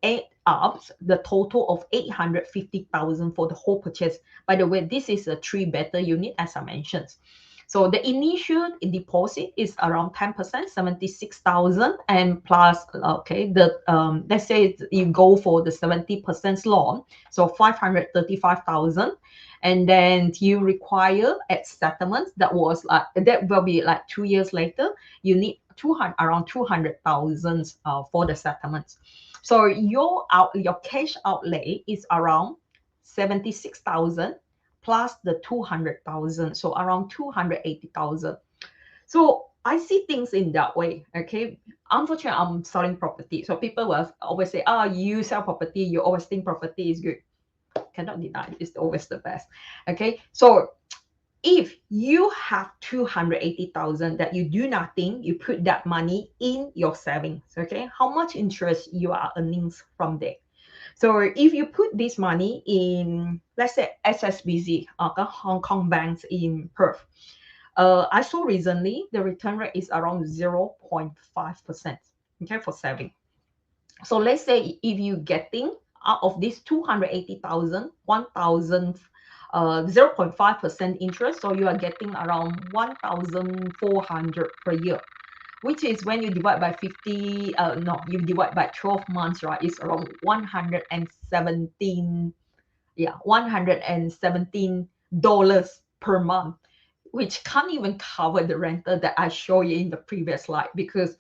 [SPEAKER 3] add up the total of 850,000 for the whole purchase. By the way, this is a 3-bedder unit, as I mentioned. So the initial deposit is around 10%, 76,000, and plus, okay, let's say you go for the 70% loan, so 535,000, and then you require at settlement that will be like 2 years later. You need around 200,000 for the settlements. So your cash outlay is around 76,000 plus the 200,000, so around 280,000. So I see things in that way. Okay, unfortunately, I'm selling property, so people will always say, you sell property, you always think property is good. Cannot deny, it's always the best. Okay, so if you have 280,000 that you do nothing, you put that money in your savings. Okay, how much interest you are earning from there? So if you put this money in, let's say SSBC, Hong Kong banks in Perth, I saw recently the return rate is around 0.5%. okay, for saving. So let's say if you getting out of this 280,000, 0.5% interest, so you are getting around 1,400 per year, which is when you divide by 50, no, you divide by 12 months, right? It's around 117, yeah, $117 per month, which can't even cover the rental that I show you in the previous slide, because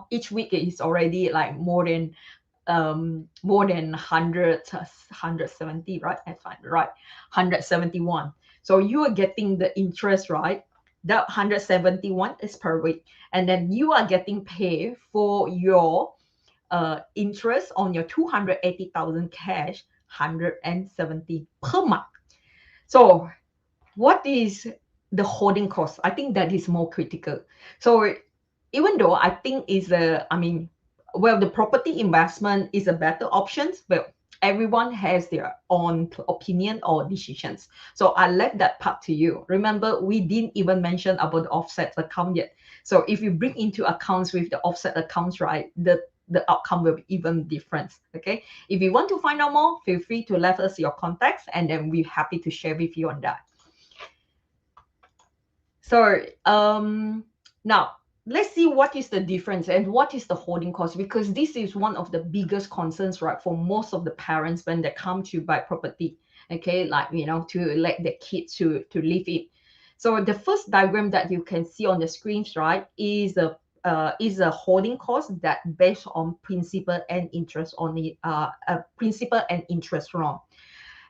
[SPEAKER 3] each week is already like more than 170, right? I find right, 171. So you are getting the interest, right? That 171 is per week, and then you are getting paid for your interest on your 280,000 cash, 170 per month. So what is the holding cost? I think that is more critical. So even though I think the property investment is a better option, but everyone has their own opinion or decisions. So I left that part to you. Remember, we didn't even mention about the offset account yet. So if you bring into accounts with the offset accounts, right, the outcome will be even different. Okay. If you want to find out more, feel free to let us your contacts, and then we're happy to share with you on that. So now let's see what is the difference and what is the holding cost, because this is one of the biggest concerns, right, for most of the parents when they come to buy property. Okay, like to let the kids to live in. So the first diagram that you can see on the screens, right, is a holding cost that based on principal and interest only, principal and interest loan.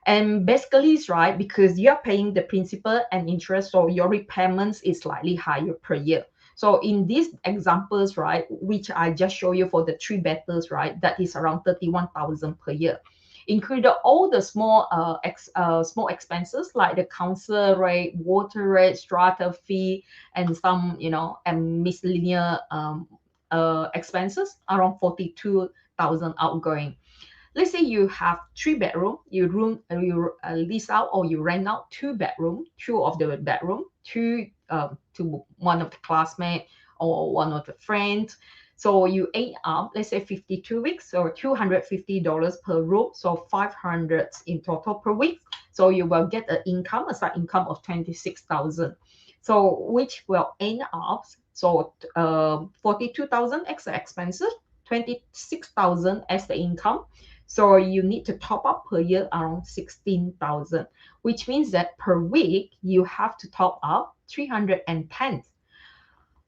[SPEAKER 3] And basically it's right because you're paying the principal and interest, so your repayments is slightly higher per year. So in these examples, right, which I just show you for the 3 betters, right, that is around 31,000 per year, included all the small small expenses like the council rate, water rate, strata fee, and some and miscellaneous expenses, around 42,000 outgoing. Let's say you have 3 bedroom, you lease out or you rent out 2 bedroom, 2 of the bedroom to one of the classmates or one of the friends. So you add up, let's say 52 weeks, or $250 per room, so 500 in total per week. So you will get a side income of 26,000. So which will end up 42,000 extra expenses, 26,000 as the income. So you need to top up per year around 16,000, which means that per week you have to top up 310.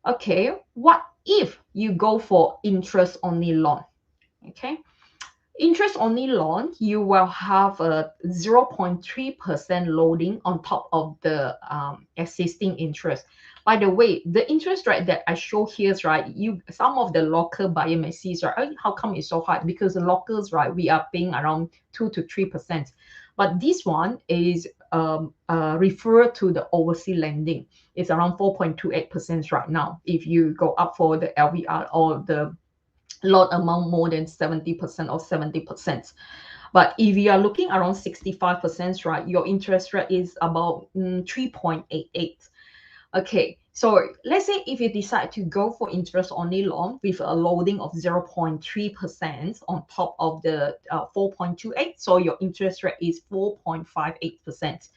[SPEAKER 3] Okay, what if you go for interest only loan? Okay, interest only loan, you will have a 0.3% loading on top of the existing interest. By the way, the interest rate that I show here is right, some of the local buyer may see, right, how come it's so high? Because the locals, right, we are paying around 2 to 3%. But this one is referred to the overseas lending. It's around 4.28% right now. If you go up for the LVR or the loan amount more than 70% or 70%. But if you are looking around 65%, right, your interest rate is about 3.88. Okay, so let's say if you decide to go for interest only loan with a loading of 0.3% on top of the 4.28, so your interest rate is 4.58%.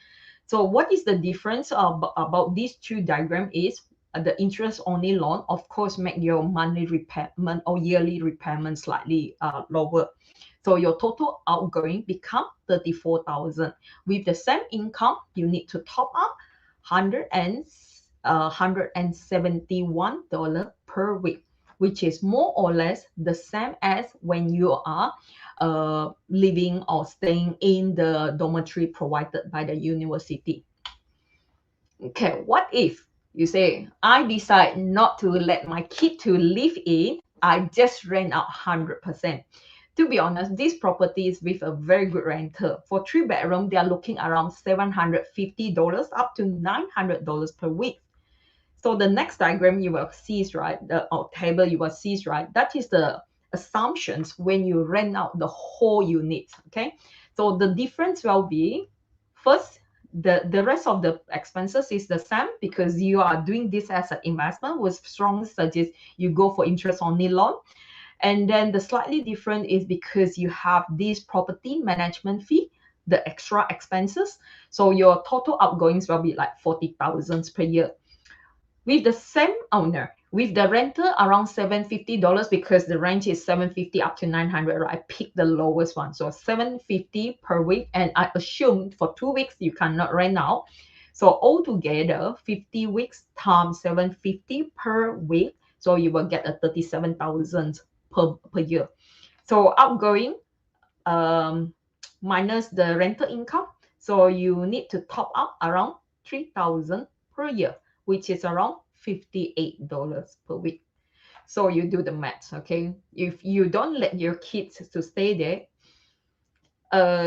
[SPEAKER 3] So what is the difference about these 2 diagrams is the interest only loan, of course, make your monthly repayment or yearly repayment slightly lower. So your total outgoing become 34,000. With the same income, you need to top up $171 per week, which is more or less the same as when you are living or staying in the dormitory provided by the university. Okay, what if you say, I decide not to let my kid to live in, I just rent out 100%. To be honest, these properties with a very good rental. For 3 bedroom, they are looking around $750 up to $900 per week. So the next diagram you will see, right, or table you will see, right, that is the assumptions when you rent out the whole unit. Okay, so the difference will be, first, the rest of the expenses is the same because you are doing this as an investment. Would strongly suggest you go for interest only loan. And then the slightly different is because you have this property management fee, the extra expenses. So your total outgoings will be like 40,000 per year. With the same owner, with the rental around $750 because the range is 750 up to 900, right? I picked the lowest one. So 750 per week. And I assumed for 2 weeks you cannot rent out. So altogether, 50 weeks times 750 per week. So you will get a 37,000 per year. So outgoing minus the rental income. So you need to top up around 3,000 per year, which is around $58 per week. So you do the math, okay? If you don't let your kids to stay there,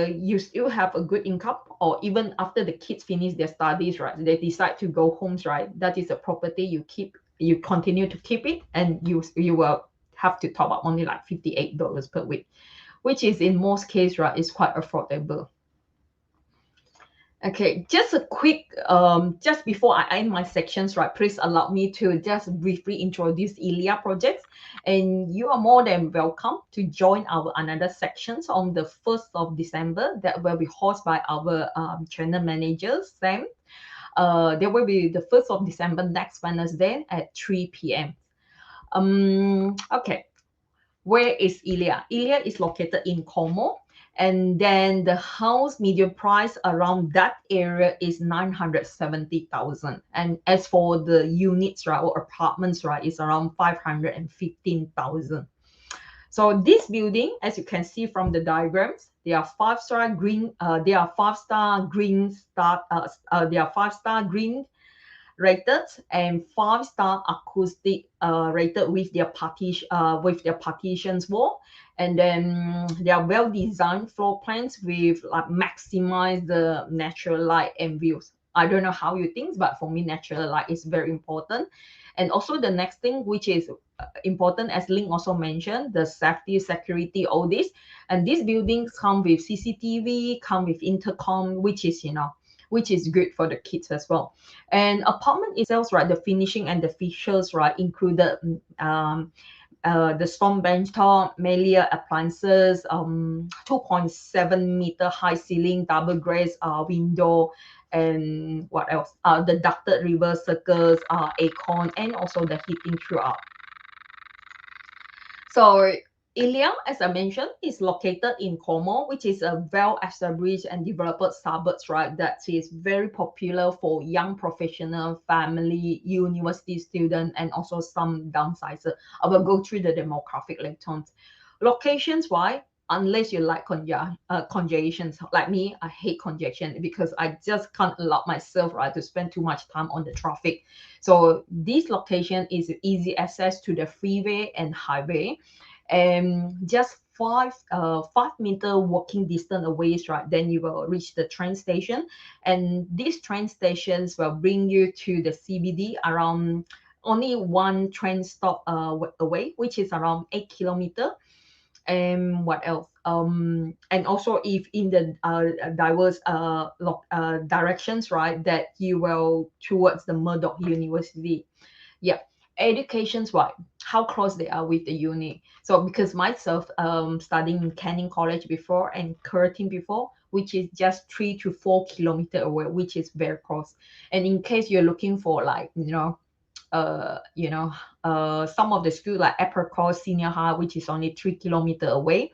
[SPEAKER 3] you still have a good income, or even after the kids finish their studies, right? They decide to go homes, right? That is a property you keep, you continue to keep it, and you will have to top up only like $58 per week, which is in most cases, right, is quite affordable. Okay, just a quick, just before I end my sections, right, please allow me to just briefly introduce Ilia projects. And you are more than welcome to join our another sections on the 1st of December that will be hosted by our channel manager, Sam. There will be the 1st of December next Wednesday at 3 p.m. Okay, where is Ilia? Ilia is located in Como. And then the house median price around that area is 970,000. And as for the units, right, or apartments, right, is around 515,000. So this building, as you can see from the diagrams, they are five-star green. They are five-star green rated and 5-star acoustic rated with their partitions wall. And then they are well designed floor plans with like maximize the natural light and views. I don't know how you think, but for me natural light is very important. And also the next thing which is important, as Ling also mentioned, the safety, security, all this. And these buildings come with CCTV, come with intercom, which is which is good for the kids as well. And apartment itself, right, the finishing and the features, right, included the storm bench top, Melia appliances, 2.7 meter high ceiling, double glazed window, and what else? The ducted reverse circles, aircon, and also the heating throughout. So Ilia, as I mentioned, is located in Como, which is a well-established and developed suburbs, right? That is very popular for young professional, family, university student, and also some downsizers. I will go through the demographic later on. Locations-wise, unless you like congestions, like me, I hate congestion because I just can't allow myself, right, to spend too much time on the traffic. So this location is easy access to the freeway and highway, and just 5 meter walking distance away, right, then you will reach the train station. And these train stations will bring you to the CBD around only one train stop away, which is around 8 kilometers. And what else? And also if in the diverse directions, right, that you will towards the Murdoch University. Yeah, education's wise, how close they are with the uni. So because myself studying in Canning College before and Curtin before, which is just 3 to 4 kilometers away, which is very close. And in case you're looking for like some of the school like Apricot Senior High, which is only 3 kilometers away.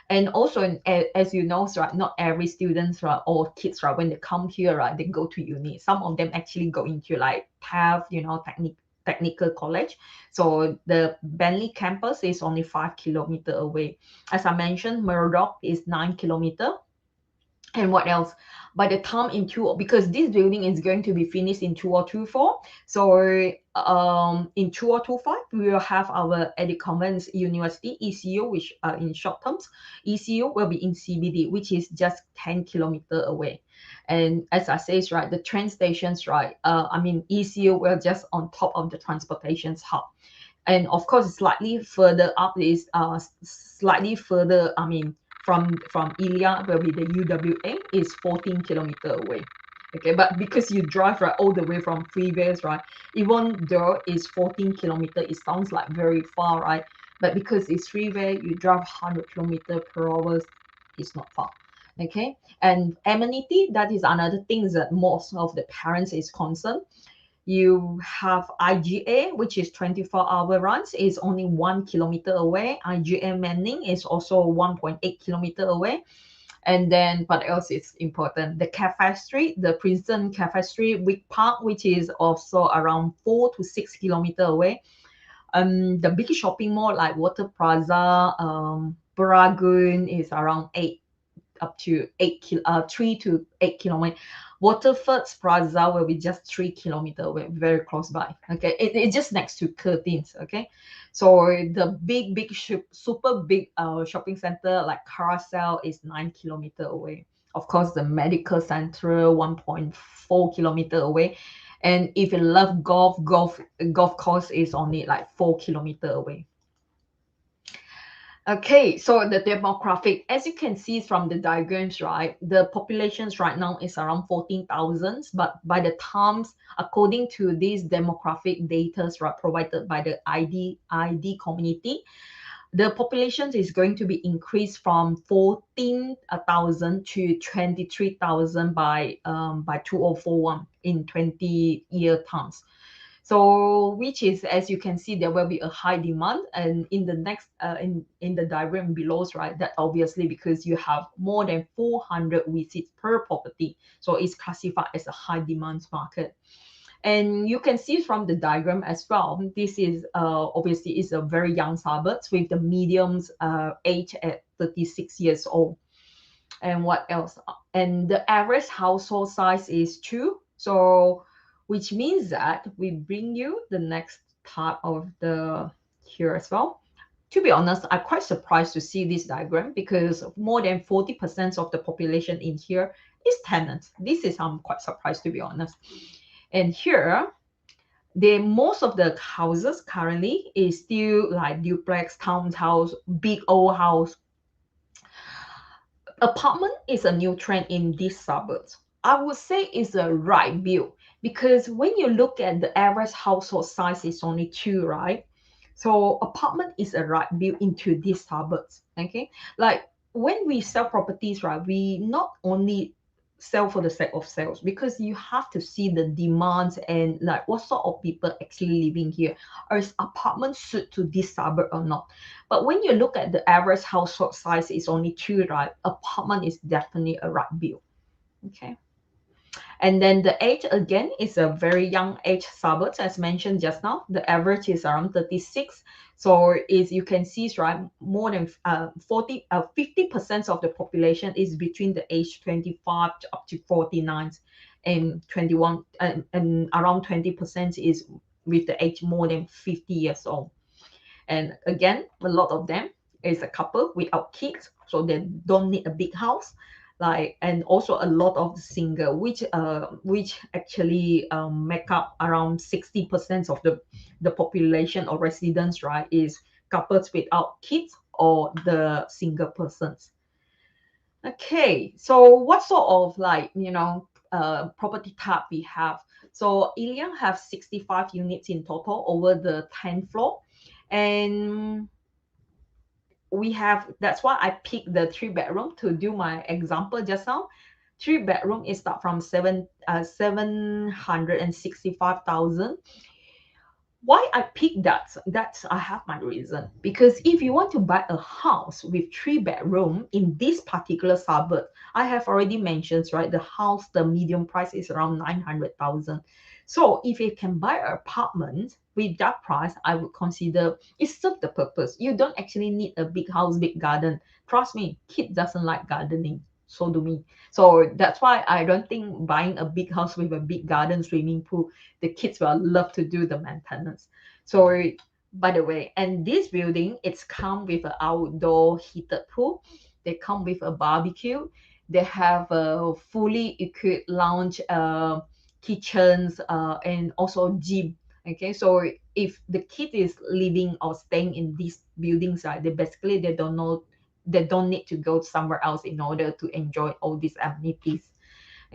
[SPEAKER 3] And also, as you know, right, not every students, right, or kids, right, when they come here, right, they go to uni. Some of them actually go into like TAFE, technical college. So the Bentley campus is only 5 kilometers away. As I mentioned, Murdoch is 9 kilometers. And what else? By the time because this building is going to be finished in 2024. So in 2025, we will have our Accommodation University, ECU, which in short terms, ECU will be in CBD, which is just 10 kilometers away. And as I say, right, the train stations, right, ECU will just on top of the transportation hub. And of course, slightly further up is from Ilia will be the UWA is 14 kilometers away. Okay, but because you drive right all the way from freeways, right, even though it's 14 kilometer, it sounds like very far, right? But because it's freeway, you drive 100 kilometer per hour, it's not far. Okay, and amenity, that is another thing that most of the parents is concerned. You have IGA, which is 24-hour runs, is only 1 kilometer away. IGA Manning is also 1.8 kilometer away. And then what else is important? The Cafe Street, the Princeton Cafe Street, Wick Park, which is also around 4 to 6 kilometer away. The big shopping mall like Water Plaza, Paragon is around 3 to 8 kilometers. Waterford's Plaza will be just 3 kilometers away, very close by. Okay, it's just next to Curtin's. Okay, so the big super big shopping center like Carousel is 9 kilometers away. Of course, the medical center 1.4 kilometers away. And if you love golf course is only like 4 kilometers away. Okay, so the demographic, as you can see from the diagrams, right, the populations right now is around 14,000, but by the times, according to these demographic data right, provided by the ID community, the population is going to be increased from 14,000 to 23,000 by 2041 in 20-year terms. So which is, as you can see, there will be a high demand, and in the next in the diagram below, right, that obviously because you have more than 400 visits per property, so it's classified as a high demand market. And you can see from the diagram as well, this is obviously is a very young suburbs with the medium's age at 36 years old. And what else? And the average household size is 2. So which means that we bring you the next part of the here as well. To be honest, I'm quite surprised to see this diagram because more than 40% of the population in here is tenants. This is I'm quite surprised, to be honest. And here, most of the houses currently is still like duplex, townhouse, big old house. Apartment is a new trend in these suburbs. I would say it's a right view because when you look at the average household size is only 2, right? So apartment is a right view into these suburbs. Okay, like when we sell properties, right, we not only sell for the sake of sales because you have to see the demands and like what sort of people actually living here. Or is apartment suit to this suburb or not? But when you look at the average household size is only 2, right? Apartment is definitely a right view. Okay. And then the age again is a very young age suburbs, as mentioned just now. The average is around 36. So is you can see, right, more than 50% of the population is between the age 25 to up to 49, and 21 and around 20% is with the age more than 50 years old. And again, a lot of them is a couple without kids, so they don't need a big house. Like, and also a lot of single, which actually make up around 60% of the population or residents, right, is couples without kids or the single persons. Okay, so what sort of like property type we have? So Ilia have 65 units in total over the 10th floor, and we have, that's why I picked the 3 bedroom to do my example just now. 3 bedroom is start from 765,000. Why I picked that's I have my reason. Because if you want to buy a house with 3 bedroom in this particular suburb, I have already mentioned, right, the house, the medium price is around 900,000. So if you can buy an apartment with that price, I would consider it serves the purpose. You don't actually need a big house, big garden. Trust me, kid doesn't like gardening. So do me. So that's why I don't think buying a big house with a big garden, swimming pool, the kids will love to do the maintenance. So by the way, and this building, it's come with an outdoor heated pool. They come with a barbecue. They have a fully equipped lounge, kitchens, and also gym. Okay, so if the kid is living or staying in these buildings, right, they don't need to go somewhere else in order to enjoy all these amenities.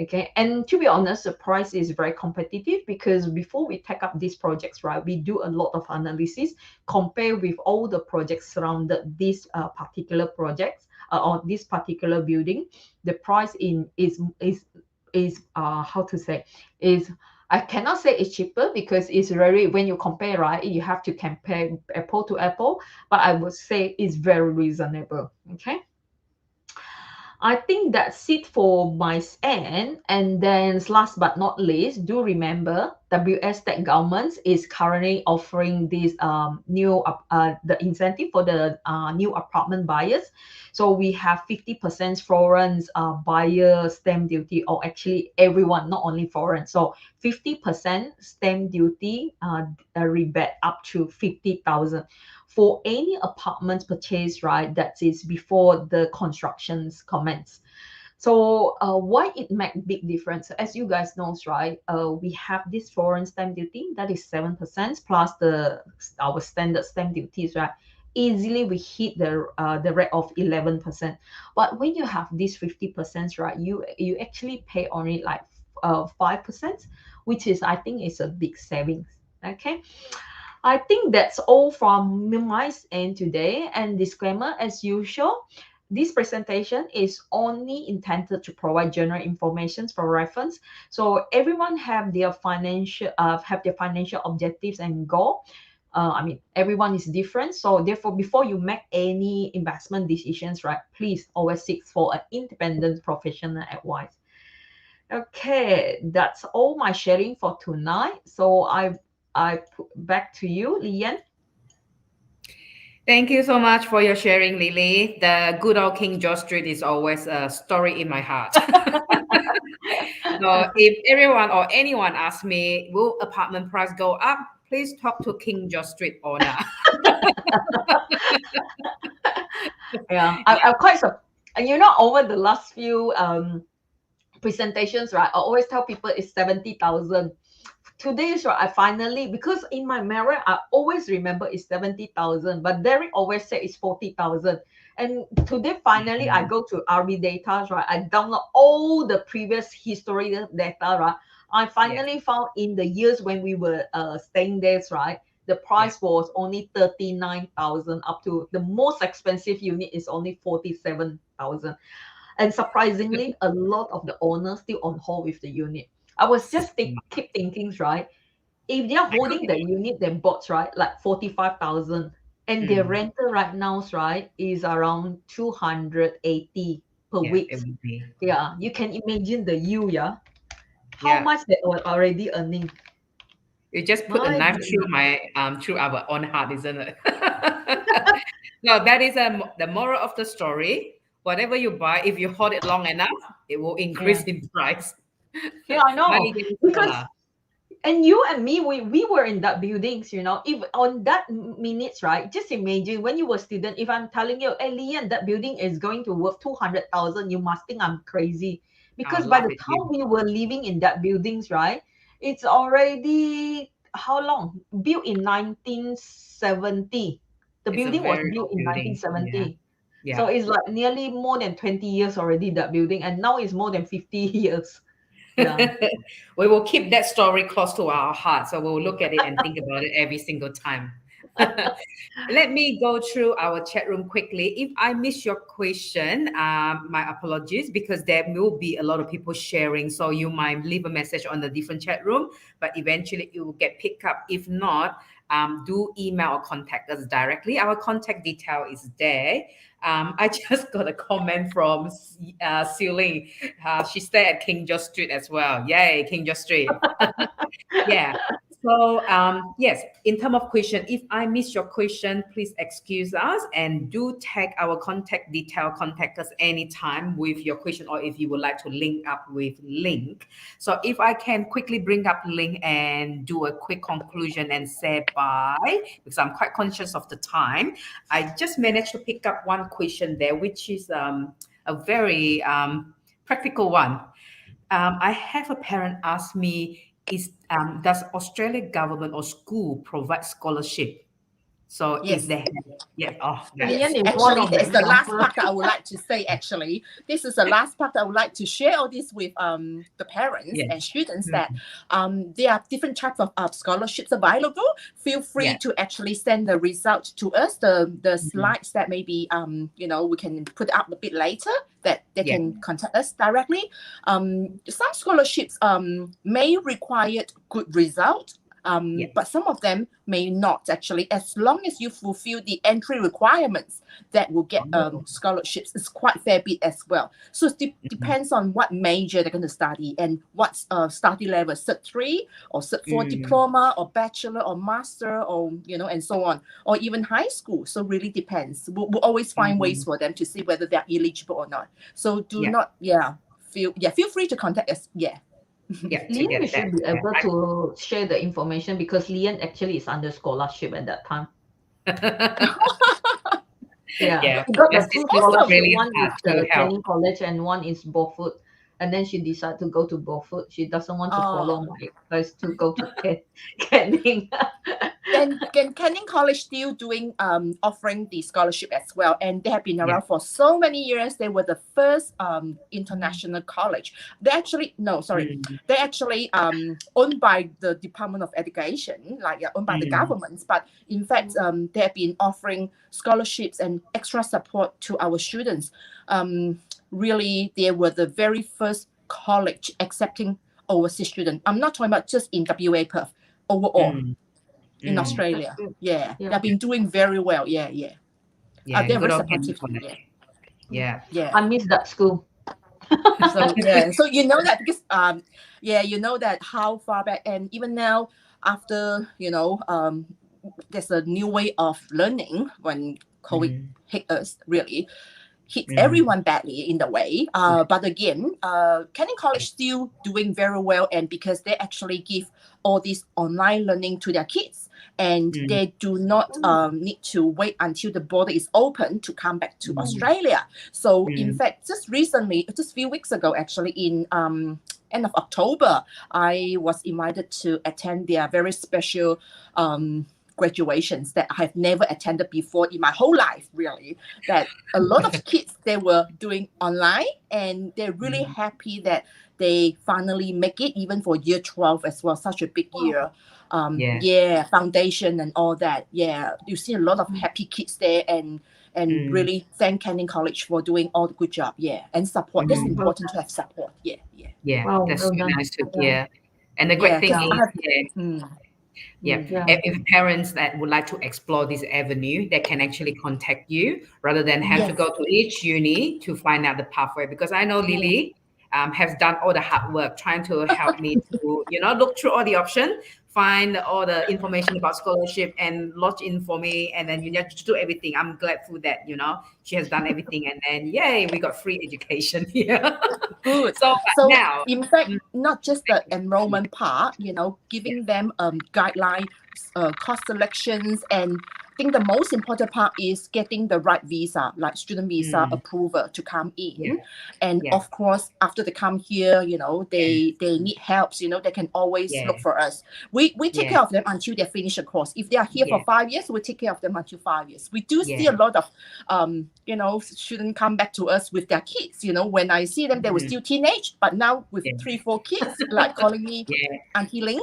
[SPEAKER 3] Okay, and to be honest, the price is very competitive because before we take up these projects, right, we do a lot of analysis, compare with all the projects surrounded this particular projects or this particular building. The price in is how to say is, I cannot say it's cheaper because it's very, when you compare, right, you have to compare apple to apple, but I would say it's very reasonable. Okay. I think that's it for my end. And then last but not least, do remember WS Tech Government is currently offering this the incentive for the new apartment buyers. So we have 50% foreign buyer stamp duty, or actually everyone, not only foreign. So 50% stamp duty rebate up to 50,000 for any apartment purchase, right, that is before the constructions commence. So why it make big difference? As you guys knows, right, we have this foreign stamp duty that is 7% plus our standard stamp duties, right? Easily we hit the rate of 11%. But when you have this 50%, right, you actually pay only like 5%, which is, I think, is a big savings. Okay. I think that's all from my end today. And disclaimer, as usual, this presentation is only intended to provide general information for reference. So everyone have their financial objectives and goal. I mean, everyone is different. So therefore, before you make any investment decisions, right, please always seek for an independent professional advice. Okay, that's all my sharing for tonight. So I put back to you, Lian.
[SPEAKER 1] Thank you so much for your sharing, Lily. The good old King George Street is always a story in my heart. So if everyone or anyone asks me, will apartment price go up? Please talk to King George Street owner.
[SPEAKER 3] Yeah, I'm quite and over the last few presentations, right, I always tell people it's 70,000. Today's right, I finally, because in my memory I always remember it's 70,000, but Derek always said it's 40,000. And today finally I go to RB data, right? I download all the previous history data, right? I finally found in the years when we were staying there, right? The price was only 39,000, up to the most expensive unit is only 47,000. And surprisingly, a lot of the owners still on hold with the unit. I was just keep thinking, right? If they're holding the unit they bought, right, like 45,000, and their rental right now, right, is around 280 per
[SPEAKER 1] Yeah,
[SPEAKER 3] week.
[SPEAKER 1] it would be.
[SPEAKER 3] Yeah, you can imagine the yield, yeah, how
[SPEAKER 1] Yeah.
[SPEAKER 3] much they were already earning.
[SPEAKER 1] You just put a
[SPEAKER 3] My
[SPEAKER 1] knife through
[SPEAKER 3] goodness.
[SPEAKER 1] through our own heart, isn't it? No, that is the moral of the story. Whatever you buy, if you hold it long enough, it will
[SPEAKER 3] Yeah,
[SPEAKER 1] increase in price.
[SPEAKER 3] yeah, I know.
[SPEAKER 1] Mari jadi
[SPEAKER 3] Because
[SPEAKER 1] sekolah.
[SPEAKER 3] and you and me, we were in that buildings, if on that minutes, right, just imagine when you were student, if I'm telling you, hey, Lian, that building is going to worth 200,000, you must think I'm crazy,
[SPEAKER 1] I
[SPEAKER 3] because
[SPEAKER 1] will
[SPEAKER 3] by
[SPEAKER 1] laugh
[SPEAKER 3] the
[SPEAKER 1] at
[SPEAKER 3] time
[SPEAKER 1] you.
[SPEAKER 3] we were living in that buildings, right, it's already how long, built in 1970. The
[SPEAKER 1] It's a
[SPEAKER 3] building was
[SPEAKER 1] very
[SPEAKER 3] built
[SPEAKER 1] old
[SPEAKER 3] in
[SPEAKER 1] building. Yeah.
[SPEAKER 3] 1970. So
[SPEAKER 1] Yeah.
[SPEAKER 3] it's like nearly more than 20 years already, that building, and now it's more than 50 years. Yeah.
[SPEAKER 1] We will keep that story close to our heart. So we'll look at it and think about it every single time. Let me go through our chat room quickly. If I miss your question, my apologies, because there will be a lot of people sharing. So you might leave a message on the different chat room, but eventually it will get picked up. If not, do email or contact us directly. Our contact detail is there. I just got a comment from Siling. She stayed at King George Street as well. Yay, King George Street. Yeah. So yes, in terms of question, if I miss your question, please excuse us and do tag our contact detail. Contact us anytime with your question, or if you would like to link up with link. So if I can quickly bring up link and do a quick conclusion and say bye, because I'm quite conscious of the time. I just managed to pick up one question there, which is a very practical one. I have a parent ask me, does Australian government or school provide scholarship? So if
[SPEAKER 2] Yes.
[SPEAKER 1] they have, Yes. Oh,
[SPEAKER 2] Yes,
[SPEAKER 3] Lian is one
[SPEAKER 2] actually,
[SPEAKER 3] of the
[SPEAKER 2] that is the last
[SPEAKER 3] example.
[SPEAKER 2] part that I would like to say. Actually, this is the last part I would like to share all this with the parents
[SPEAKER 1] yes.
[SPEAKER 2] and students
[SPEAKER 1] Mm,
[SPEAKER 2] that there are different types of scholarships available. Feel free
[SPEAKER 1] yeah.
[SPEAKER 2] to actually send the result to us. The
[SPEAKER 1] Mm,
[SPEAKER 2] slides that maybe we can put up a bit later that they
[SPEAKER 1] yeah.
[SPEAKER 2] can contact us directly. Some scholarships may require good result.
[SPEAKER 1] Yeah.
[SPEAKER 2] But some of them may not actually. As long as you fulfill the entry requirements, that will get
[SPEAKER 1] Oh.
[SPEAKER 2] scholarships. It's quite fair bit as well. So it
[SPEAKER 1] Mm,
[SPEAKER 2] depends on what major they're going to study and what study level, Cert 3 or Cert 4
[SPEAKER 1] mm,
[SPEAKER 2] diploma or bachelor or master or, and so on, or even high school. So really depends. We'll always find ways
[SPEAKER 1] mm,
[SPEAKER 2] for them to see whether they're eligible or not. So do
[SPEAKER 1] yeah.
[SPEAKER 2] not, feel free to contact us. Yeah.
[SPEAKER 1] Yeah. To
[SPEAKER 3] Lian, you
[SPEAKER 1] get that.
[SPEAKER 3] should be
[SPEAKER 1] Yeah.
[SPEAKER 3] able to share the information because Lian actually is under scholarship at that time. Yeah,
[SPEAKER 1] Yeah.
[SPEAKER 3] she got the
[SPEAKER 1] Because
[SPEAKER 3] two
[SPEAKER 1] this is
[SPEAKER 3] scholarship.
[SPEAKER 1] really
[SPEAKER 3] One is
[SPEAKER 1] hard to
[SPEAKER 3] the
[SPEAKER 1] help.
[SPEAKER 3] Canning College and one is Beaufort. And then she decided to go to Beaufort. She doesn't want to follow
[SPEAKER 2] Oh.
[SPEAKER 3] my advice to go to Canning.
[SPEAKER 2] Can Canning College still doing offering the scholarship as well, and they have been
[SPEAKER 1] Yeah.
[SPEAKER 2] around for so many years. They were the first international college. They actually no sorry,
[SPEAKER 1] Mm,
[SPEAKER 2] they actually owned by the Department of Education, like owned by the
[SPEAKER 1] mm,
[SPEAKER 2] government. But in fact, they have been offering scholarships and extra support to our students. Really, they were the very first college accepting overseas students. I'm not talking about just in WA Perth, overall
[SPEAKER 1] mm,
[SPEAKER 2] in
[SPEAKER 1] mm.
[SPEAKER 3] That's
[SPEAKER 2] Australia.
[SPEAKER 3] good.
[SPEAKER 2] Yeah,
[SPEAKER 3] Yeah.
[SPEAKER 2] they've been doing very well. Yeah, yeah.
[SPEAKER 1] Yeah.
[SPEAKER 2] They're
[SPEAKER 1] Good
[SPEAKER 2] very
[SPEAKER 1] old Canning
[SPEAKER 2] supportive too. Yeah,
[SPEAKER 1] College. Yeah.
[SPEAKER 2] yeah.
[SPEAKER 3] I miss that school.
[SPEAKER 2] So yeah, so you know that because you know that how far back, and even now after there's a new way of learning when COVID
[SPEAKER 1] Mm,
[SPEAKER 2] hit us really. Hit
[SPEAKER 1] mm,
[SPEAKER 2] everyone badly in the way.
[SPEAKER 1] yeah.
[SPEAKER 2] But again, Canning College still doing very well, and because they actually give all this online learning to their kids, and
[SPEAKER 1] Mm,
[SPEAKER 2] they do not need to wait until the border is open to come back to
[SPEAKER 1] mm,
[SPEAKER 2] Australia. So in
[SPEAKER 1] mm,
[SPEAKER 2] fact, just recently, just a few weeks ago, actually in end of October, I was invited to attend their very special graduations that I have never attended before in my whole life, really. That a lot of kids they were doing online, and they're really
[SPEAKER 1] mm.
[SPEAKER 2] happy that they finally make it even for year 12 as well, such a big year.
[SPEAKER 1] Yeah.
[SPEAKER 2] Foundation and all that. Yeah, you see a lot of happy kids there, and
[SPEAKER 1] Mm,
[SPEAKER 2] really thank Canning College for doing all the good job. Yeah, and support. That's
[SPEAKER 3] Wow,
[SPEAKER 1] mm.
[SPEAKER 3] well
[SPEAKER 2] important to
[SPEAKER 3] done.
[SPEAKER 2] have support. Yeah, yeah,
[SPEAKER 1] Yeah.
[SPEAKER 3] Wow,
[SPEAKER 1] That's
[SPEAKER 3] well
[SPEAKER 1] so
[SPEAKER 3] done.
[SPEAKER 1] nice to
[SPEAKER 3] Yeah,
[SPEAKER 1] hear. And the great
[SPEAKER 2] yeah.
[SPEAKER 1] thing
[SPEAKER 2] Because
[SPEAKER 3] yeah,
[SPEAKER 2] I
[SPEAKER 1] is,
[SPEAKER 2] have.
[SPEAKER 1] yeah,
[SPEAKER 2] Mm,
[SPEAKER 1] yeah.
[SPEAKER 2] mm.
[SPEAKER 3] yeah.
[SPEAKER 1] If parents that would like to explore this avenue, they can actually contact you rather than have to
[SPEAKER 2] Yes,
[SPEAKER 1] go to each uni to find out the pathway. Because I know
[SPEAKER 2] yes,
[SPEAKER 1] Lily has done all the hard work trying to help me to, look through all the options, find all the information about scholarship and lodge in for me. And then you have to do everything. I'm grateful that, she has done everything. And then, yay, we got free education here.
[SPEAKER 2] good.
[SPEAKER 1] So but
[SPEAKER 2] So
[SPEAKER 1] now,
[SPEAKER 2] in fact,
[SPEAKER 1] mm,
[SPEAKER 2] not just the enrollment part, giving them guidelines, course selections, and I think the most important part is getting the right visa, like student visa
[SPEAKER 1] mm,
[SPEAKER 2] approval to come
[SPEAKER 1] yeah,
[SPEAKER 2] in. And
[SPEAKER 1] yeah,
[SPEAKER 2] of course, after they come here,
[SPEAKER 1] yeah,
[SPEAKER 2] they need help. They can always
[SPEAKER 1] yeah,
[SPEAKER 2] look for us. We take
[SPEAKER 1] yeah,
[SPEAKER 2] care of them until they finish a course. If they are here for
[SPEAKER 1] yeah,
[SPEAKER 2] 5 years, we take care of them until 5 years. We do see
[SPEAKER 1] yeah.
[SPEAKER 2] a lot of students come back to us with their kids. When I see them, they were
[SPEAKER 1] Mm,
[SPEAKER 2] still teenage, but now with
[SPEAKER 1] yeah.
[SPEAKER 2] 3, 4 kids, like calling me
[SPEAKER 1] Yeah.
[SPEAKER 2] Auntie Ling.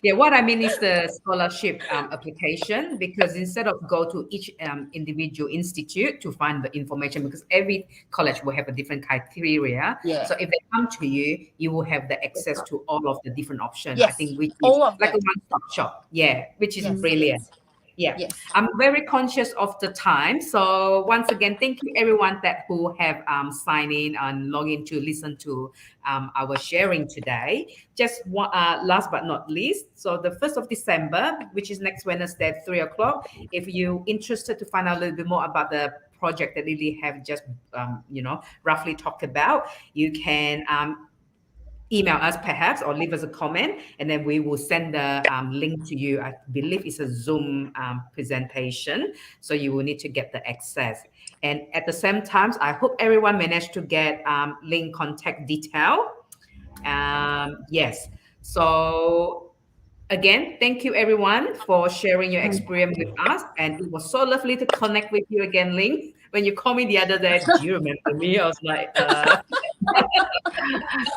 [SPEAKER 1] Yeah, what I mean is the scholarship application, because instead of go to each individual institute to find the information, because every college will have a different criteria.
[SPEAKER 2] Yeah.
[SPEAKER 1] So if they come to you, you will have the access to all of the different options. I
[SPEAKER 2] Yes.
[SPEAKER 1] think which is
[SPEAKER 2] All of
[SPEAKER 1] like a
[SPEAKER 2] them.
[SPEAKER 1] one-stop shop. Yeah, which is
[SPEAKER 2] Yes.
[SPEAKER 1] brilliant.
[SPEAKER 2] Yes.
[SPEAKER 1] Yeah,
[SPEAKER 2] Yes.
[SPEAKER 1] I'm very conscious of the time. So once again, thank you everyone that who have signed in and log in to listen to our sharing today. Just one, last but not least, so the 1st of December, which is next Wednesday at 3 o'clock, if you're interested to find out a little bit more about the project that Lily have just, roughly talked about, you can email us perhaps or leave us a comment, and then we will send the link to you. I believe it's a Zoom presentation, so you will need to get the access. And at the same time, I hope everyone managed to get link contact detail. Yes, so Again, thank you everyone for sharing your experience with us. And it was so lovely to connect with you again, Ling. When you called me the other day, do you remember me? I was like,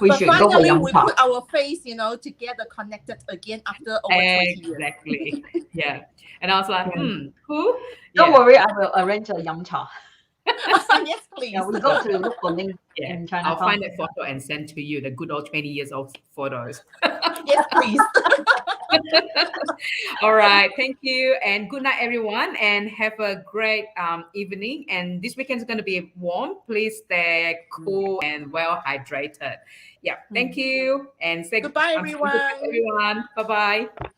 [SPEAKER 3] We
[SPEAKER 2] But
[SPEAKER 3] should go for
[SPEAKER 2] finally,
[SPEAKER 3] Yum
[SPEAKER 2] we
[SPEAKER 3] Cha.
[SPEAKER 2] put our face, together, connected again after over 20 years.
[SPEAKER 1] exactly. Yeah. And I was like, who?
[SPEAKER 3] Don't
[SPEAKER 1] Yeah.
[SPEAKER 3] worry, I will arrange a Yum Cha.
[SPEAKER 2] Yes, please.
[SPEAKER 3] Yeah, we got to look for Ling
[SPEAKER 1] Yeah.
[SPEAKER 3] in
[SPEAKER 1] I'll
[SPEAKER 3] Chinatown.
[SPEAKER 1] find that photo and send to you the good old 20 years old photos.
[SPEAKER 2] Yes, please.
[SPEAKER 1] All right. Thank you. And good night, everyone. And have a great evening. And this weekend is going to be warm. Please stay cool and well hydrated. Yeah. Thank you. And say
[SPEAKER 2] Goodbye,
[SPEAKER 1] goodbye,
[SPEAKER 2] everyone.
[SPEAKER 1] everyone. Bye bye.